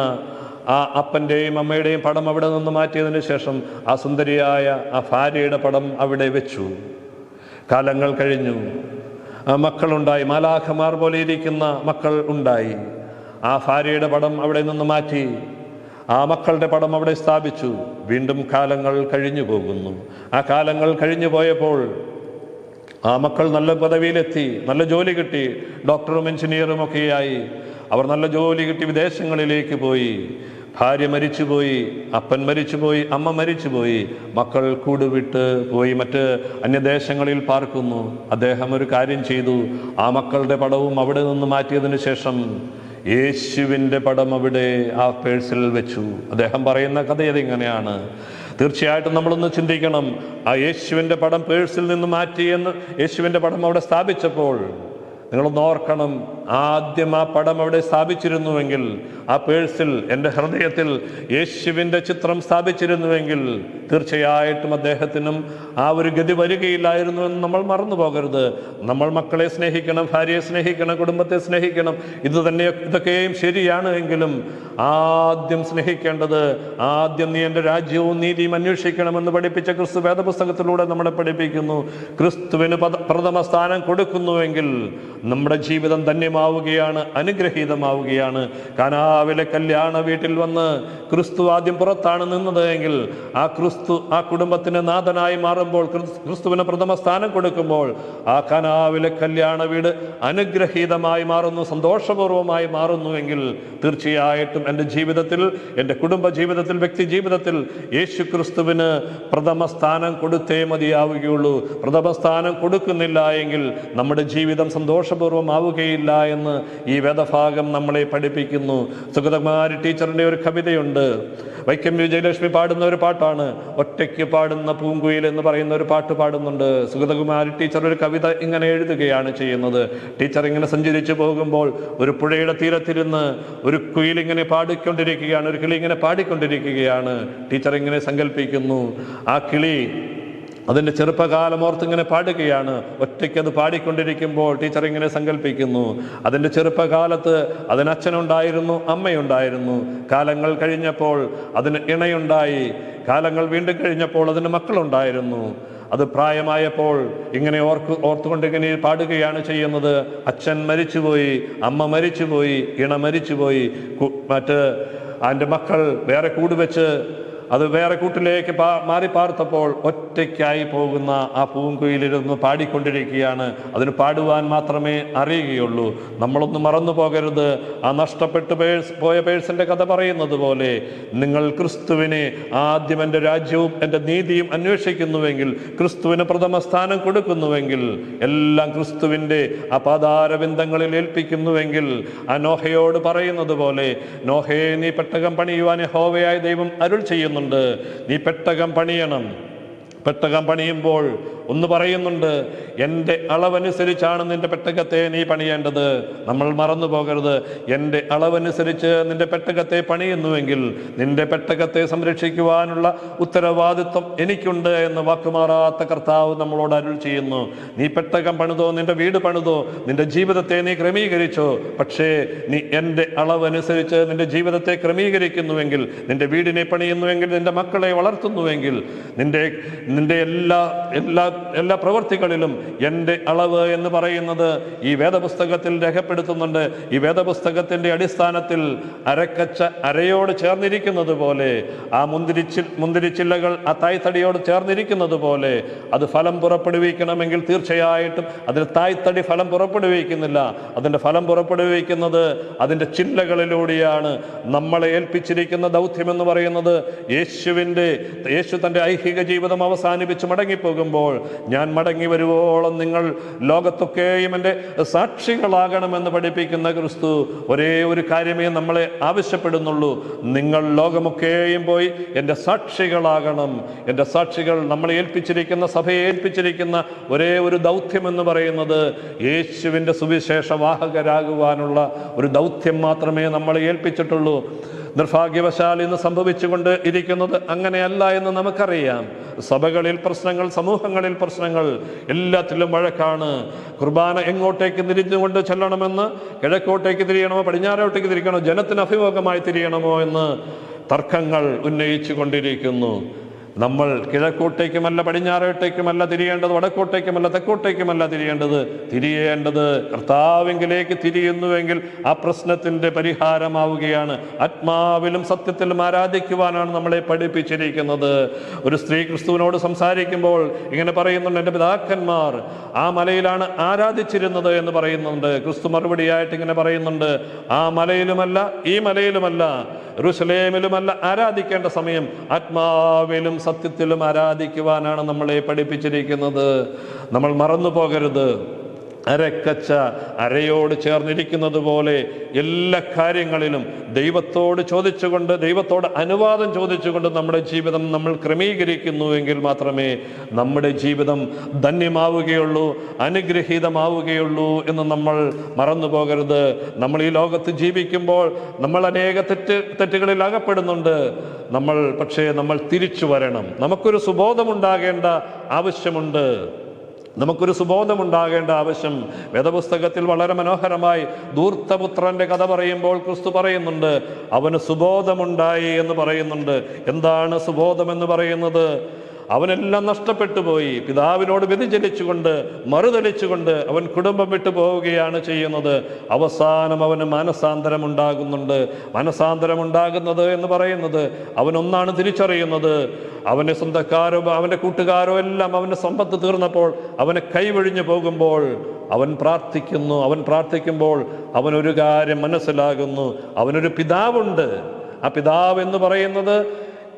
ആ അപ്പൻ്റെയും അമ്മയുടെയും പടം അവിടെ നിന്ന് മാറ്റിയതിന് ശേഷം ആ സുന്ദരിയായ ആ ഭാര്യയുടെ പടം അവിടെ വെച്ചു. കാലങ്ങൾ കഴിഞ്ഞു. മക്കളുണ്ടായി, മാലാഖമാർ പോലെ ഇരിക്കുന്ന മക്കൾ ഉണ്ടായി. ആ ഭാര്യയുടെ പടം അവിടെ നിന്ന് മാറ്റി, ആ മക്കളുടെ പടം അവിടെ സ്ഥാപിച്ചു. വീണ്ടും കാലങ്ങൾ കഴിഞ്ഞു പോകുന്നു. ആ കാലങ്ങൾ കഴിഞ്ഞു പോയപ്പോൾ ആ മക്കൾ നല്ല പദവിയിലെത്തി, നല്ല ജോലി കിട്ടി, ഡോക്ടറും എഞ്ചിനീയറും ഒക്കെയായി. അവർ നല്ല ജോലി കിട്ടി വിദേശങ്ങളിലേക്ക് പോയി. ഭാര്യ മരിച്ചുപോയി, അപ്പൻ മരിച്ചുപോയി, അമ്മ മരിച്ചുപോയി, മക്കൾ കൂടുവിട്ട് പോയി മറ്റ് അന്യദേശങ്ങളിൽ പാർക്കുന്നു. അദ്ദേഹം ഒരു കാര്യം ചെയ്തു. ആ മക്കളുടെ പടവും അവിടെ നിന്ന് മാറ്റിയതിനു ശേഷം യേശുവിൻ്റെ പടം അവിടെ ആ പേഴ്സിൽ വെച്ചു. അദ്ദേഹം പറയുന്ന കഥ ഇതിങ്ങനെയാണ്. തീർച്ചയായിട്ടും നമ്മളൊന്ന് ചിന്തിക്കണം. ആ യേശുവിൻ്റെ പടം പേഴ്സിൽ നിന്ന് മാറ്റിയെന്ന് യേശുവിൻ്റെ പടം അവിടെ സ്ഥാപിച്ചപ്പോൾ നിങ്ങളൊന്ന് ഓർക്കണം, ആദ്യം ആ പടം അവിടെ സ്ഥാപിച്ചിരുന്നുവെങ്കിൽ, ആ പേഴ്സിൽ, എൻ്റെ ഹൃദയത്തിൽ യേശുവിൻ്റെ ചിത്രം സ്ഥാപിച്ചിരുന്നുവെങ്കിൽ തീർച്ചയായിട്ടും അദ്ദേഹത്തിനും ആ ഒരു ഗതി വരികയില്ലായിരുന്നു എന്ന് നമ്മൾ മറന്നു പോകരുത്. നമ്മൾ മക്കളെ സ്നേഹിക്കണം, ഭാര്യയെ സ്നേഹിക്കണം, കുടുംബത്തെ സ്നേഹിക്കണം. ഇതൊക്കെയും ശരിയാണ്. എങ്കിലും ആദ്യം സ്നേഹിക്കേണ്ടത്, ആദ്യം നീ എൻ്റെ രാജ്യവും നീതിയും അന്വേഷിക്കണമെന്ന് പഠിപ്പിച്ച ക്രിസ്തു വേദപുസ്തകത്തിലൂടെ നമ്മളെ പഠിപ്പിക്കുന്നു. ക്രിസ്തുവിന് പ്രഥമ സ്ഥാനം കൊടുക്കുന്നുവെങ്കിൽ നമ്മുടെ ജീവിതം ധന്യമാവുകയാണ്, അനുഗ്രഹീതമാവുകയാണ്. കാനാവിലെ കല്യാണ വീട്ടിൽ വന്ന് ക്രിസ്തു ആദ്യം പുറത്താണ് നിന്നത് എങ്കിൽ ആ ക്രിസ്തു ആ കുടുംബത്തിന് നാഥനായി മാറുമ്പോൾ, ക്രിസ്തുവിന് പ്രഥമ സ്ഥാനം കൊടുക്കുമ്പോൾ ആ കാനാവിലെ കല്യാണ വീട് അനുഗ്രഹീതമായി മാറുന്നു, സന്തോഷപൂർവമായി മാറുന്നുവെങ്കിൽ തീർച്ചയായിട്ടും എൻ്റെ ജീവിതത്തിൽ, എൻ്റെ കുടുംബ ജീവിതത്തിൽ, വ്യക്തി ജീവിതത്തിൽ യേശു ക്രിസ്തുവിന് പ്രഥമ സ്ഥാനം കൊടുത്തേ മതിയാവുകയുള്ളൂ. പ്രഥമ സ്ഥാനം കൊടുക്കുന്നില്ല എങ്കിൽ നമ്മുടെ ജീവിതം സന്തോഷപൂർവ്വമാവുകയില്ല എന്ന് ഈ വേദഭാഗം നമ്മളെ പഠിപ്പിക്കുന്നു. സുഗതകുമാരി ടീച്ചറിൻ്റെ ഒരു കവിതയുണ്ട്. വൈക്കം വിജയലക്ഷ്മി പാടുന്ന ഒരു പാട്ടാണ്. ഒറ്റയ്ക്ക് പാടുന്ന പൂങ്കുയിൽ എന്ന് പറയുന്ന ഒരു പാട്ട് പാടുന്നുണ്ട്. സുഗതകുമാരി ടീച്ചർ ഒരു കവിത ഇങ്ങനെ എഴുതുകയാണ് ചെയ്യുന്നത്. ടീച്ചർ ഇങ്ങനെ സഞ്ചരിച്ചു പോകുമ്പോൾ ഒരു പുഴയുടെ തീരത്തിരുന്ന് ഒരു കുയിൽ ഇങ്ങനെ പാടിക്കൊണ്ടിരിക്കുകയാണ്, ഒരു കിളി ഇങ്ങനെ പാടിക്കൊണ്ടിരിക്കുകയാണ്. ടീച്ചർ ഇങ്ങനെ സങ്കല്പിക്കുന്നു, ആ കിളി അതിൻ്റെ ചെറുപ്പകാലം ഓർത്തിങ്ങനെ പാടുകയാണ്. ഒറ്റയ്ക്കത് പാടിക്കൊണ്ടിരിക്കുമ്പോൾ ടീച്ചർ ഇങ്ങനെ സങ്കല്പിക്കുന്നു, അതിൻ്റെ ചെറുപ്പകാലത്ത് അതിന് അച്ഛനുണ്ടായിരുന്നു, അമ്മയുണ്ടായിരുന്നു. കാലങ്ങൾ കഴിഞ്ഞപ്പോൾ അതിന് ഇണയുണ്ടായി. കാലങ്ങൾ വീണ്ടും കഴിഞ്ഞപ്പോൾ അതിന് മക്കളുണ്ടായിരുന്നു. അത് പ്രായമായപ്പോൾ ഇങ്ങനെ ഓർത്തുകൊണ്ട് ഇങ്ങനെ പാടുകയാണ് ചെയ്യുന്നത്. അച്ഛൻ മരിച്ചുപോയി, അമ്മ മരിച്ചുപോയി, ഇണ മരിച്ചുപോയി, മറ്റ് അതിൻ്റെ മക്കൾ വേറെ കൂടുവെച്ച് അത് വേറെ കൂട്ടിലേക്ക് മാറി പാർത്തപ്പോൾ ഒറ്റയ്ക്കായി പോകുന്ന ആ പൂങ്കുയിലിരുന്ന് പാടിക്കൊണ്ടിരിക്കുകയാണ്. അതിന് പാടുവാൻ മാത്രമേ അറിയുകയുള്ളൂ. നമ്മളൊന്നും മറന്നു പോകരുത്. ആ നഷ്ടപ്പെട്ടു പോയ പേഴ്സിൻ്റെ കഥ പറയുന്നത് പോലെ നിങ്ങൾ ക്രിസ്തുവിനെ ആദ്യം എൻ്റെ രാജ്യവും എൻ്റെ നീതിയും അന്വേഷിക്കുന്നുവെങ്കിൽ, ക്രിസ്തുവിന് പ്രഥമ സ്ഥാനം കൊടുക്കുന്നുവെങ്കിൽ, എല്ലാം ക്രിസ്തുവിൻ്റെ ആ പാതാരബിന്ദങ്ങളിൽ ഏൽപ്പിക്കുന്നുവെങ്കിൽ, ആ നോഹയോട് പറയുന്നത് പോലെ, നോഹയെ നീ പെട്ടകം പണിയുവാൻ യഹോവയായ ദൈവം അരുൾ ചെയ്യുന്നുണ്ട്, നീ പെട്ടകം പണിയണം. പെട്ടകം പണിയുമ്പോൾ ഒന്ന് പറയുന്നുണ്ട്, എൻ്റെ അളവനുസരിച്ചാണ് നിന്റെ പെട്ടകത്തെ നീ പണിയേണ്ടത്. നമ്മൾ മറന്നു പോകരുത്. എൻ്റെ അളവനുസരിച്ച് നിന്റെ പെട്ടകത്തെ പണിയുന്നുവെങ്കിൽ നിന്റെ പെട്ടകത്തെ സംരക്ഷിക്കുവാനുള്ള ഉത്തരവാദിത്വം എനിക്കുണ്ട് എന്ന് വാക്കുമാറാത്ത കർത്താവ് നമ്മളോട് അരുൾ ചെയ്യുന്നു. നീ പെട്ടകം പണിതോ, നിന്റെ വീട് പണിതോ, നിന്റെ ജീവിതത്തെ നീ ക്രമീകരിച്ചോ, പക്ഷേ നീ എൻ്റെ അളവനുസരിച്ച് നിന്റെ ജീവിതത്തെ ക്രമീകരിക്കുന്നുവെങ്കിൽ, നിന്റെ വീടിനെ പണിയുന്നുവെങ്കിൽ, നിന്റെ മക്കളെ വളർത്തുന്നുവെങ്കിൽ, നിന്റെ എല്ലാ പ്രവൃത്തികളിലും എൻ്റെ അളവ് എന്ന് പറയുന്നത് ഈ വേദപുസ്തകത്തിൽ രേഖപ്പെടുത്തുന്നുണ്ട്. ഈ വേദപുസ്തകത്തിൻ്റെ അടിസ്ഥാനത്തിൽ അരക്കച്ച അരയോട് ചേർന്നിരിക്കുന്നത് പോലെ, ആ മുന്തിരിച്ചില്ലകൾ ആ തായ്തടിയോട് ചേർന്നിരിക്കുന്നത് പോലെ, അത് ഫലം പുറപ്പെടുവിക്കണമെങ്കിൽ തീർച്ചയായിട്ടും അതിൽ തായ്തടി ഫലം പുറപ്പെടുവിക്കുന്നില്ല. അതിൻ്റെ ഫലം പുറപ്പെടുവിക്കുന്നത് അതിൻ്റെ ചില്ലകളിലൂടെയാണ്. നമ്മളെ ഏൽപ്പിച്ചിരിക്കുന്ന ദൗത്യം എന്ന് പറയുന്നത് യേശു തൻ്റെ ഐഹിക ജീവിതം അവസാനിപ്പിച്ച് മടങ്ങിപ്പോകുമ്പോൾ, ഞാൻ മടങ്ങി വരുവോളം നിങ്ങൾ ലോകത്തൊക്കെയും എൻ്റെ സാക്ഷികളാകണമെന്ന് പഠിപ്പിക്കുന്ന ക്രിസ്തു ഒരേ ഒരു കാര്യമേ നമ്മളെ ആവശ്യപ്പെടുന്നുള്ളൂ, നിങ്ങൾ ലോകമൊക്കെയും പോയി എൻ്റെ സാക്ഷികളാകണം. എൻ്റെ സാക്ഷികൾ നമ്മളെ ഏൽപ്പിച്ചിരിക്കുന്ന, സഭയെ ഏൽപ്പിച്ചിരിക്കുന്ന ഒരേ ഒരു ദൗത്യം എന്ന് പറയുന്നത് യേശുവിൻ്റെ സുവിശേഷ വാഹകരാകുവാനുള്ള ഒരു ദൗത്യം മാത്രമേ നമ്മളെ ഏൽപ്പിച്ചിട്ടുള്ളൂ. നിർഭാഗ്യവശാൽ ഇന്ന് സംഭവിച്ചുകൊണ്ട് ഇരിക്കുന്നത് അങ്ങനെയല്ല എന്ന് നമുക്കറിയാം. സഭകളിൽ പ്രശ്നങ്ങൾ, സമൂഹങ്ങളിൽ പ്രശ്നങ്ങൾ, എല്ലാത്തിലും വഴക്കാണ്. കുർബാന എങ്ങോട്ടേക്ക് തിരിഞ്ഞുകൊണ്ട് ചെല്ലണമെന്ന്, കിഴക്കോട്ടേക്ക് തിരിയണമോ പടിഞ്ഞാറോട്ടേക്ക് തിരിയണമോ, ജനത്തിന് അഭിമുഖമായി തിരിയണമോ എന്ന് തർക്കങ്ങൾ ഉന്നയിച്ചു കൊണ്ടിരിക്കുന്നു. നമ്മൾ കിഴക്കോട്ടേക്കുമല്ല പടിഞ്ഞാറോട്ടേക്കുമല്ല തിരിയേണ്ടത്, വടക്കോട്ടേക്കുമല്ല തെക്കോട്ടേക്കുമല്ല തിരിയേണ്ടത് കർത്താവിങ്കിലേക്ക് തിരിയുന്നുവെങ്കിൽ ആ പ്രശ്നത്തിൻ്റെ പരിഹാരമാവുകയാണ്. ആത്മാവിലും സത്യത്തിലും ആരാധിക്കുവാനാണ് നമ്മളെ പഠിപ്പിച്ചിരിക്കുന്നത്. ഒരു സ്ത്രീ ക്രിസ്തുവിനോട് സംസാരിക്കുമ്പോൾ ഇങ്ങനെ പറയുന്നുണ്ട്, എൻ്റെ പിതാക്കന്മാർ ആ മലയിലാണ് ആരാധിച്ചിരുന്നത് എന്ന് പറയുന്നുണ്ട്. ക്രിസ്തു മറുപടിയായിട്ട് ഇങ്ങനെ പറയുന്നുണ്ട്, ആ മലയിലുമല്ല ഈ മലയിലുമല്ല യെരൂശലേമിലുമല്ല ആരാധിക്കേണ്ട സമയം, ആത്മാവിലും സത്യത്തിലും ആരാധിക്കുവാനാണ് നമ്മളെ പഠിപ്പിച്ചിരിക്കുന്നത്. നമ്മൾ മറന്നു പോകരുത്. അരക്കച്ച അരയോട് ചേർന്നിരിക്കുന്നത് പോലെ എല്ലാ കാര്യങ്ങളിലും ദൈവത്തോട് ചോദിച്ചുകൊണ്ട്, ദൈവത്തോട് അനുവാദം ചോദിച്ചുകൊണ്ട് നമ്മുടെ ജീവിതം നമ്മൾ ക്രമീകരിക്കുന്നുവെങ്കിൽ മാത്രമേ നമ്മുടെ ജീവിതം ധന്യമാവുകയുള്ളൂ, അനുഗ്രഹീതമാവുകയുള്ളൂ എന്ന് നമ്മൾ മറന്നു പോകരുത്. നമ്മൾ ഈ ലോകത്ത് ജീവിക്കുമ്പോൾ നമ്മൾ അനേക തെറ്റുകളിൽ അകപ്പെടുന്നുണ്ട്. പക്ഷേ നമ്മൾ തിരിച്ചു വരണം. നമുക്കൊരു സുബോധമുണ്ടാകേണ്ട ആവശ്യമുണ്ട്. ആവശ്യം വേദപുസ്തകത്തിൽ വളരെ മനോഹരമായി ധൂർത്തപുത്രന്റെ കഥ പറയുമ്പോൾ ക്രിസ്തു പറയുന്നുണ്ട്, അവന് സുബോധമുണ്ടായി എന്ന് പറയുന്നുണ്ട്. എന്താണ് സുബോധം എന്ന് പറയുന്നത്? അവനെല്ലാം നഷ്ടപ്പെട്ടു പോയി. പിതാവിനോട് വ്യതിചലിച്ചുകൊണ്ട്, മറുതലിച്ചുകൊണ്ട് അവൻ കുടുംബം വിട്ടു പോവുകയാണ് ചെയ്യുന്നത്. അവസാനം അവന് മാനസാന്തരം ഉണ്ടാകുന്നത് എന്ന് പറയുന്നത് അവനൊന്നാണ് തിരിച്ചറിയുന്നത്. അവൻ്റെ സ്വന്തക്കാരോ അവൻ്റെ കൂട്ടുകാരോ എല്ലാം അവൻ്റെ സമ്പത്ത് തീർന്നപ്പോൾ അവനെ കൈവഴിഞ്ഞു പോകുമ്പോൾ അവൻ പ്രാർത്ഥിക്കുമ്പോൾ അവനൊരു കാര്യം മനസ്സിലാകുന്നു, അവനൊരു പിതാവുണ്ട്. ആ പിതാവ് എന്ന് പറയുന്നത്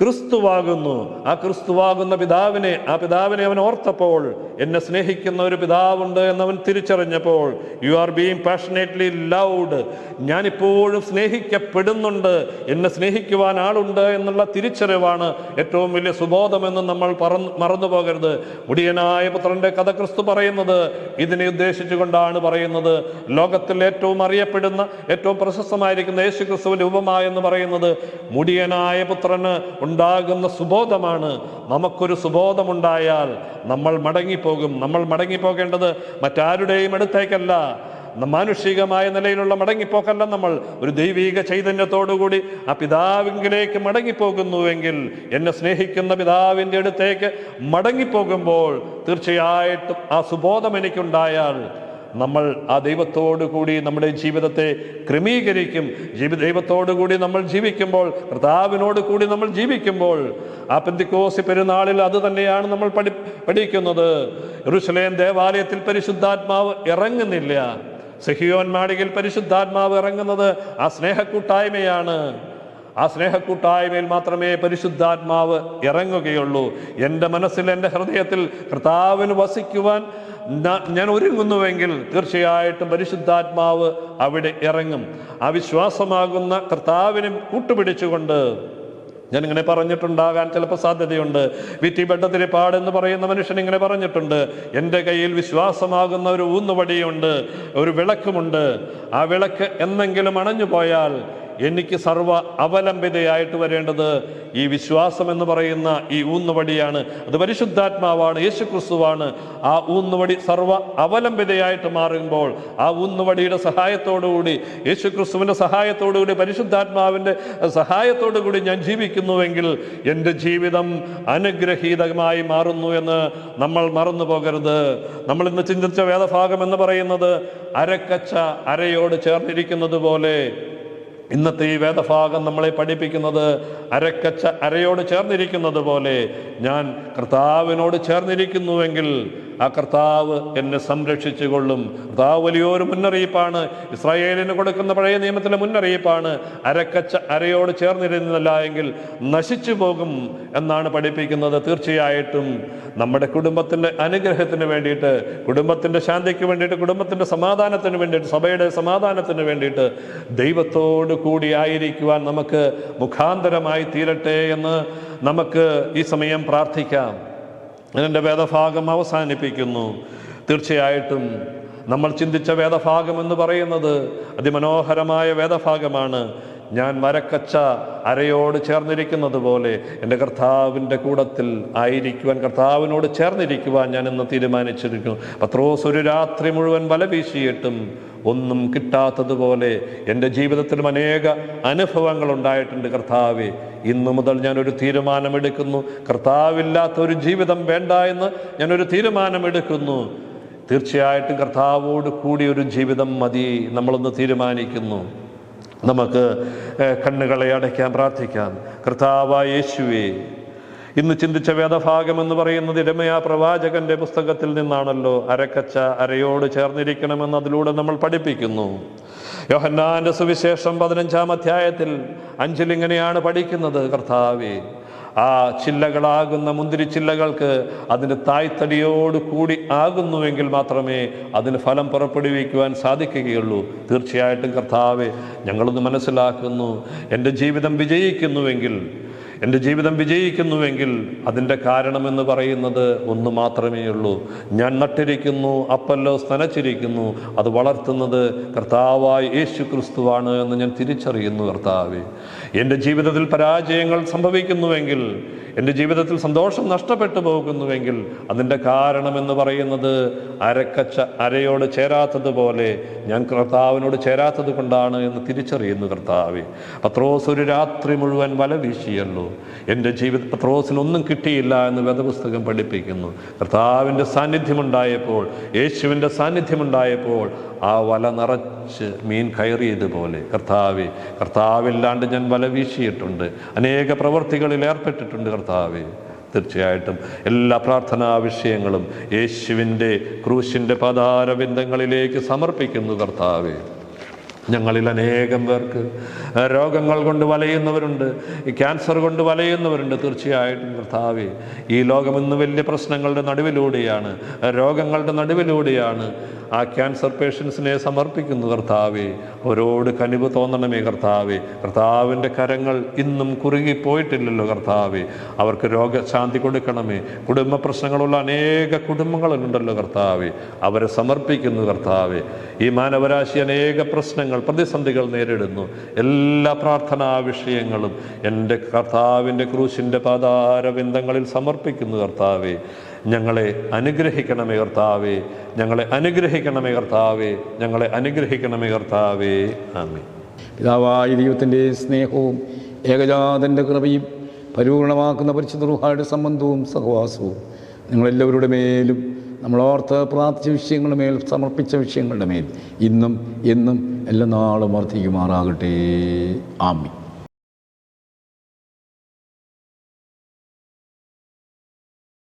ക്രിസ്തുവാകുന്നു. ആ ക്രിസ്തുവാകുന്ന പിതാവിനെ അവൻ ഓർത്തപ്പോൾ, എന്നെ സ്നേഹിക്കുന്ന ഒരു പിതാവുണ്ട് എന്നവൻ തിരിച്ചറിഞ്ഞപ്പോൾ, you are being passionately loved, ഞാനിപ്പോഴും സ്നേഹിക്കപ്പെടുന്നുണ്ട്, എന്നെ സ്നേഹിക്കുവാൻ ആളുണ്ട് എന്നുള്ള തിരിച്ചറിവാണ് ഏറ്റവും വലിയ സുബോധമെന്ന് നമ്മൾ മറന്നു പോകരുത്. മുടിയനായ പുത്രന്റെ കഥ ക്രിസ്തു പറയുന്നത് ഇതിനെ ഉദ്ദേശിച്ചുകൊണ്ടാണ് പറയുന്നത്. ലോകത്തിൽ ഏറ്റവും അറിയപ്പെടുന്ന, ഏറ്റവും പ്രശസ്തമായിരിക്കുന്ന യേശു ക്രിസ്തുവിന്റെ ഉപമ എന്ന് പറയുന്നത് മുടിയനായ പുത്രന് ഉണ്ടാകുന്ന സുബോധമാണ്. നമുക്കൊരു സുബോധമുണ്ടായാൽ നമ്മൾ മടങ്ങിപ്പോകേണ്ടത് മറ്റാരുടെയും അടുത്തേക്കല്ല, മാനുഷികമായ നിലയിലുള്ള മടങ്ങിപ്പോക്കല്ല. നമ്മൾ ഒരു ദൈവിക ചൈതന്യത്തോടുകൂടി ആ പിതാവിങ്കിലേക്ക് മടങ്ങിപ്പോകുന്നുവെങ്കിൽ, എന്നെ സ്നേഹിക്കുന്ന പിതാവിൻ്റെ അടുത്തേക്ക് മടങ്ങിപ്പോകുമ്പോൾ തീർച്ചയായിട്ടും ആ സുബോധം എനിക്കുണ്ടായാൽ നമ്മൾ ആ ദൈവത്തോടു കൂടി നമ്മുടെ ജീവിതത്തെ ക്രമീകരിക്കും. ദൈവത്തോടു കൂടി നമ്മൾ ജീവിക്കുമ്പോൾ, കർത്താവിനോട് കൂടി നമ്മൾ ജീവിക്കുമ്പോൾ, ആ പെന്തിക്കോസ്ത് പെരുന്നാളിൽ അത് തന്നെയാണ് നമ്മൾ പഠിക്കുന്നത്. യെരൂശലേം ദേവാലയത്തിൽ പരിശുദ്ധാത്മാവ് ഇറങ്ങുന്നില്ല. സിഹിയോൻ മാളികയിൽ പരിശുദ്ധാത്മാവ് ഇറങ്ങുന്നത് ആ സ്നേഹക്കൂട്ടായ്മയാണ്. ആ സ്നേഹക്കൂട്ടായ്മയിൽ മാത്രമേ പരിശുദ്ധാത്മാവ് ഇറങ്ങുകയുള്ളൂ. എൻ്റെ മനസ്സിൽ, എൻ്റെ ഹൃദയത്തിൽ കർത്താവിന് വസിക്കുവാൻ ഞാൻ ഒരുങ്ങുന്നുവെങ്കിൽ തീർച്ചയായിട്ടും പരിശുദ്ധാത്മാവ് അവിടെ ഇറങ്ങും. ആ വിശ്വാസമാകുന്ന കർത്താവിനെ കൂട്ടുപിടിച്ചുകൊണ്ട്, ഞാനിങ്ങനെ പറഞ്ഞിട്ടുണ്ടാകാൻ ചിലപ്പോൾ സാധ്യതയുണ്ട്. വിറ്റിബെട്ടത്തിരിപ്പാട് എന്ന് പറയുന്ന മനുഷ്യൻ ഇങ്ങനെ പറഞ്ഞിട്ടുണ്ട്, എൻ്റെ കയ്യിൽ വിശ്വാസമാകുന്ന ഒരു ഊന്നുവടിയുണ്ട്, ഒരു വിളക്കുമുണ്ട്. ആ വിളക്ക് എന്നെങ്കിലും അണഞ്ഞു പോയാൽ എനിക്ക് സർവ്വ അവലംബിതയായിട്ട് വരേണ്ടത് ഈ വിശ്വാസം എന്ന് പറയുന്ന ഈ ഊന്നുവടിയാണ്. അത് പരിശുദ്ധാത്മാവാണ്, യേശുക്രിസ്തുവാണ്. ആ ഊന്നുവടി സർവ്വ അവലംബിതയായിട്ട് മാറുമ്പോൾ, ആ ഊന്നുവടിയുടെ സഹായത്തോടുകൂടി, യേശുക്രിസ്തുവിൻ്റെ സഹായത്തോടുകൂടി, പരിശുദ്ധാത്മാവിൻ്റെ സഹായത്തോടുകൂടി ഞാൻ ജീവിക്കുന്നുവെങ്കിൽ എൻ്റെ ജീവിതം അനുഗ്രഹീതമായി മാറുന്നു എന്ന് നമ്മൾ മറന്നു പോകരുത്. നമ്മൾ ഇന്ന് ചിന്തിച്ച വേദഭാഗം എന്ന് പറയുന്നത് അരക്കച്ച അരയോട് ചേർന്നിരിക്കുന്നത് പോലെ, ഇന്നത്തെ ഈ വേദഭാഗം നമ്മളെ പഠിപ്പിക്കുന്നത് അരക്കച്ച അരയോട് ചേർന്നിരിക്കുന്നത് പോലെ, ഞാൻ കർത്താവിനോട് ചേർന്നിരിക്കുന്നുവെങ്കിൽ ആ കർത്താവ് എന്നെ സംരക്ഷിച്ചു കൊള്ളും. കർത്താവ് വലിയൊരു മുന്നറിയിപ്പാണ്, ഇസ്രായേലിന് കൊടുക്കുന്ന പഴയ നിയമത്തിലെ മുന്നറിയിപ്പാണ്. അരക്കച്ച അരയോട് ചേർന്നിരുന്നില്ല എങ്കിൽ നശിച്ചു പോകും എന്നാണ് പഠിപ്പിക്കുന്നത്. തീർച്ചയായിട്ടും നമ്മുടെ കുടുംബത്തിൻ്റെ അനുഗ്രഹത്തിന് വേണ്ടിയിട്ട്, കുടുംബത്തിൻ്റെ ശാന്തിക്ക് വേണ്ടിയിട്ട്, കുടുംബത്തിൻ്റെ സമാധാനത്തിന് വേണ്ടിയിട്ട്, സഭയുടെ സമാധാനത്തിന് വേണ്ടിയിട്ട് ദൈവത്തോട് കൂടി ആയിരിക്കുവാൻ നമുക്ക് മുഖാന്തരമായി തീരട്ടെ എന്ന് നമുക്ക് ഈ സമയം പ്രാർത്ഥിക്കാം. എൻ്റെ വേദഭാഗം അവസാനിപ്പിക്കുന്നു. തീർച്ചയായിട്ടും നമ്മൾ ചിന്തിച്ച വേദഭാഗം എന്ന് പറയുന്നത് അതിമനോഹരമായ വേദഭാഗമാണ്. ഞാൻ മരക്കച്ച അരയോട് ചേർന്നിരിക്കുന്നത് പോലെ എൻ്റെ കർത്താവിൻ്റെ കൂടത്തിൽ ആയിരിക്കുവാൻ, കർത്താവിനോട് ചേർന്നിരിക്കുവാൻ ഞാൻ ഇന്ന് തീരുമാനിച്ചിരിക്കുന്നു. പത്രോസ് ഒരു രാത്രി മുഴുവൻ വല വീശിയിട്ടും ഒന്നും കിട്ടാത്തതുപോലെ എൻ്റെ ജീവിതത്തിലും അനേക അനുഭവങ്ങൾ ഉണ്ടായിട്ടുണ്ട്. കർത്താവേ, ഇന്നു മുതൽ ഞാനൊരു തീരുമാനമെടുക്കുന്നു. കർത്താവില്ലാത്ത ഒരു ജീവിതം വേണ്ട എന്ന് ഞാനൊരു തീരുമാനമെടുക്കുന്നു. തീർച്ചയായിട്ടും കർത്താവോട് കൂടി ഒരു ജീവിതം മതി നമ്മളൊന്ന് തീരുമാനിക്കുന്നു. നമുക്ക് കണ്ണുകളെ അടയ്ക്കാൻ പ്രാർത്ഥിക്കാം. കർത്താവായ യേശുവേ, ഇന്ന് ചിന്തിച്ച വേദഭാഗം എന്ന് പറയുന്നത് യിരെമ്യാ പ്രവാചകന്റെ പുസ്തകത്തിൽ നിന്നാണല്ലോ. അരക്കച്ച അരയോട് ചേർന്നിരിക്കണമെന്ന് അതിലൂടെ നമ്മൾ പഠിപ്പിക്കുന്നു. യോഹന്നാന്റെ സുവിശേഷം 15-ാം അധ്യായത്തിൽ 5 ഇങ്ങനെയാണ് പഠിക്കുന്നത്. കർത്താവേ, ആ ചില്ലകളാകുന്ന മുന്തിരിച്ചില്ലകൾക്ക് അതിൻ്റെ തായ്തടിയോട് കൂടി ആകുന്നുവെങ്കിൽ മാത്രമേ അതിന് ഫലം പുറപ്പെടുവിക്കുവാൻ സാധിക്കുകയുള്ളൂ. തീർച്ചയായിട്ടും കർത്താവേ, ഞങ്ങളൊന്ന് മനസ്സിലാക്കുന്നു, എൻ്റെ ജീവിതം വിജയിക്കുന്നുവെങ്കിൽ അതിൻ്റെ കാരണമെന്ന് പറയുന്നത് ഒന്ന് മാത്രമേ ഉള്ളൂ. ഞാൻ നട്ടിരിക്കുന്നു, അപ്പല്ലോസ് നനച്ചിരിക്കുന്നു, അത് വളർത്തുന്നത് കർത്താവായ യേശു ക്രിസ്തുവാണ് എന്ന് ഞാൻ തിരിച്ചറിയുന്നു. കർത്താവേ, എൻ്റെ ജീവിതത്തിൽ പരാജയങ്ങൾ സംഭവിക്കുന്നുവെങ്കിൽ, എൻ്റെ ജീവിതത്തിൽ സന്തോഷം നഷ്ടപ്പെട്ടു പോകുന്നുവെങ്കിൽ അതിൻ്റെ കാരണമെന്ന് പറയുന്നത് അരയോട് ചേരാത്തതുപോലെ ഞാൻ കർത്താവിനോട് ചേരാത്തത് കൊണ്ടാണ് എന്ന് തിരിച്ചറിയുന്നു. കർത്താവേ, പത്രോസ് ഒരു രാത്രി മുഴുവൻ വല വീശിയല്ലോ. എൻ്റെ പത്രോസിനൊന്നും കിട്ടിയില്ല എന്ന് വേദപുസ്തകം പഠിപ്പിക്കുന്നു. കർത്താവിൻ്റെ സാന്നിധ്യമുണ്ടായപ്പോൾ, യേശുവിൻ്റെ സാന്നിധ്യമുണ്ടായപ്പോൾ ആ വല നിറച്ച് മീൻ കയറിയതുപോലെ കർത്താവില്ലാണ്ട് ഞാൻ വല വീശിയിട്ടുണ്ട്, അനേക പ്രവൃത്തികളിൽ ഏർപ്പെട്ടിട്ടുണ്ട്. കർത്താവേ, തീർച്ചയായിട്ടും എല്ലാ പ്രാർത്ഥനാ വിഷയങ്ങളും യേശുവിൻ്റെ ക്രൂശിൻ്റെ പാതാരബിന്ദങ്ങളിലേക്ക് സമർപ്പിക്കുന്നു. കർത്താവേ, ഞങ്ങളിൽ അനേകം പേർക്ക് രോഗങ്ങൾ കൊണ്ട് വലയുന്നവരുണ്ട്, ക്യാൻസർ കൊണ്ട് വലയുന്നവരുണ്ട്. തീർച്ചയായിട്ടും കർത്താവേ, ഈ ലോകം ഇന്ന് വലിയ പ്രശ്നങ്ങളുടെ നടുവിലൂടെയാണ്, രോഗങ്ങളുടെ നടുവിലൂടെയാണ്. ആ ക്യാൻസർ പേഷ്യൻസിനെ സമർപ്പിക്കുന്നു. കർത്താവേ, അവരോട് കനിവ് തോന്നണമേ. കർത്താവിൻ്റെ കരങ്ങൾ ഇന്നും കുറുകിപ്പോയിട്ടില്ലല്ലോ. കർത്താവേ, അവർക്ക് രോഗശാന്തി കൊടുക്കണമേ. കുടുംബ പ്രശ്നങ്ങളുള്ള അനേക കുടുംബങ്ങളുണ്ടല്ലോ. കർത്താവേ, അവരെ സമർപ്പിക്കുന്നു. കർത്താവേ, ഈ മാനവരാശി അനേക പ്രശ്നങ്ങൾ, പ്രതിസന്ധികൾ നേരിടുന്നു. എല്ലാ പ്രാർത്ഥനാ വിഷയങ്ങളും എൻ്റെ കർത്താവിൻ്റെ ക്രൂശിൻ്റെ പാതാരബിന്ദങ്ങളിൽ സമർപ്പിക്കുന്നു. കർത്താവേ, ഞങ്ങളെ അനുഗ്രഹിക്കണമേ. കർത്താവേ. ആമേൻ. പിതാവായ ദൈവത്തിൻ്റെ സ്നേഹവും ഏകജാതൻ്റെ കൃപയും പരിപൂർണമാക്കുന്ന പരിശുദ്ധ റൂഹായുടെ സംബന്ധവും സഹവാസവും നിങ്ങളെല്ലാവരുടെ മേലും, നമ്മളോർത്ത് പ്രാർത്ഥിച്ച വിഷയങ്ങളുടെ മേൽ, സമർപ്പിച്ച വിഷയങ്ങളുടെ മേൽ ഇന്നും എന്നും എല്ലാ നാളും വർദ്ധിക്കുമാറാകട്ടെ. ആമേൻ.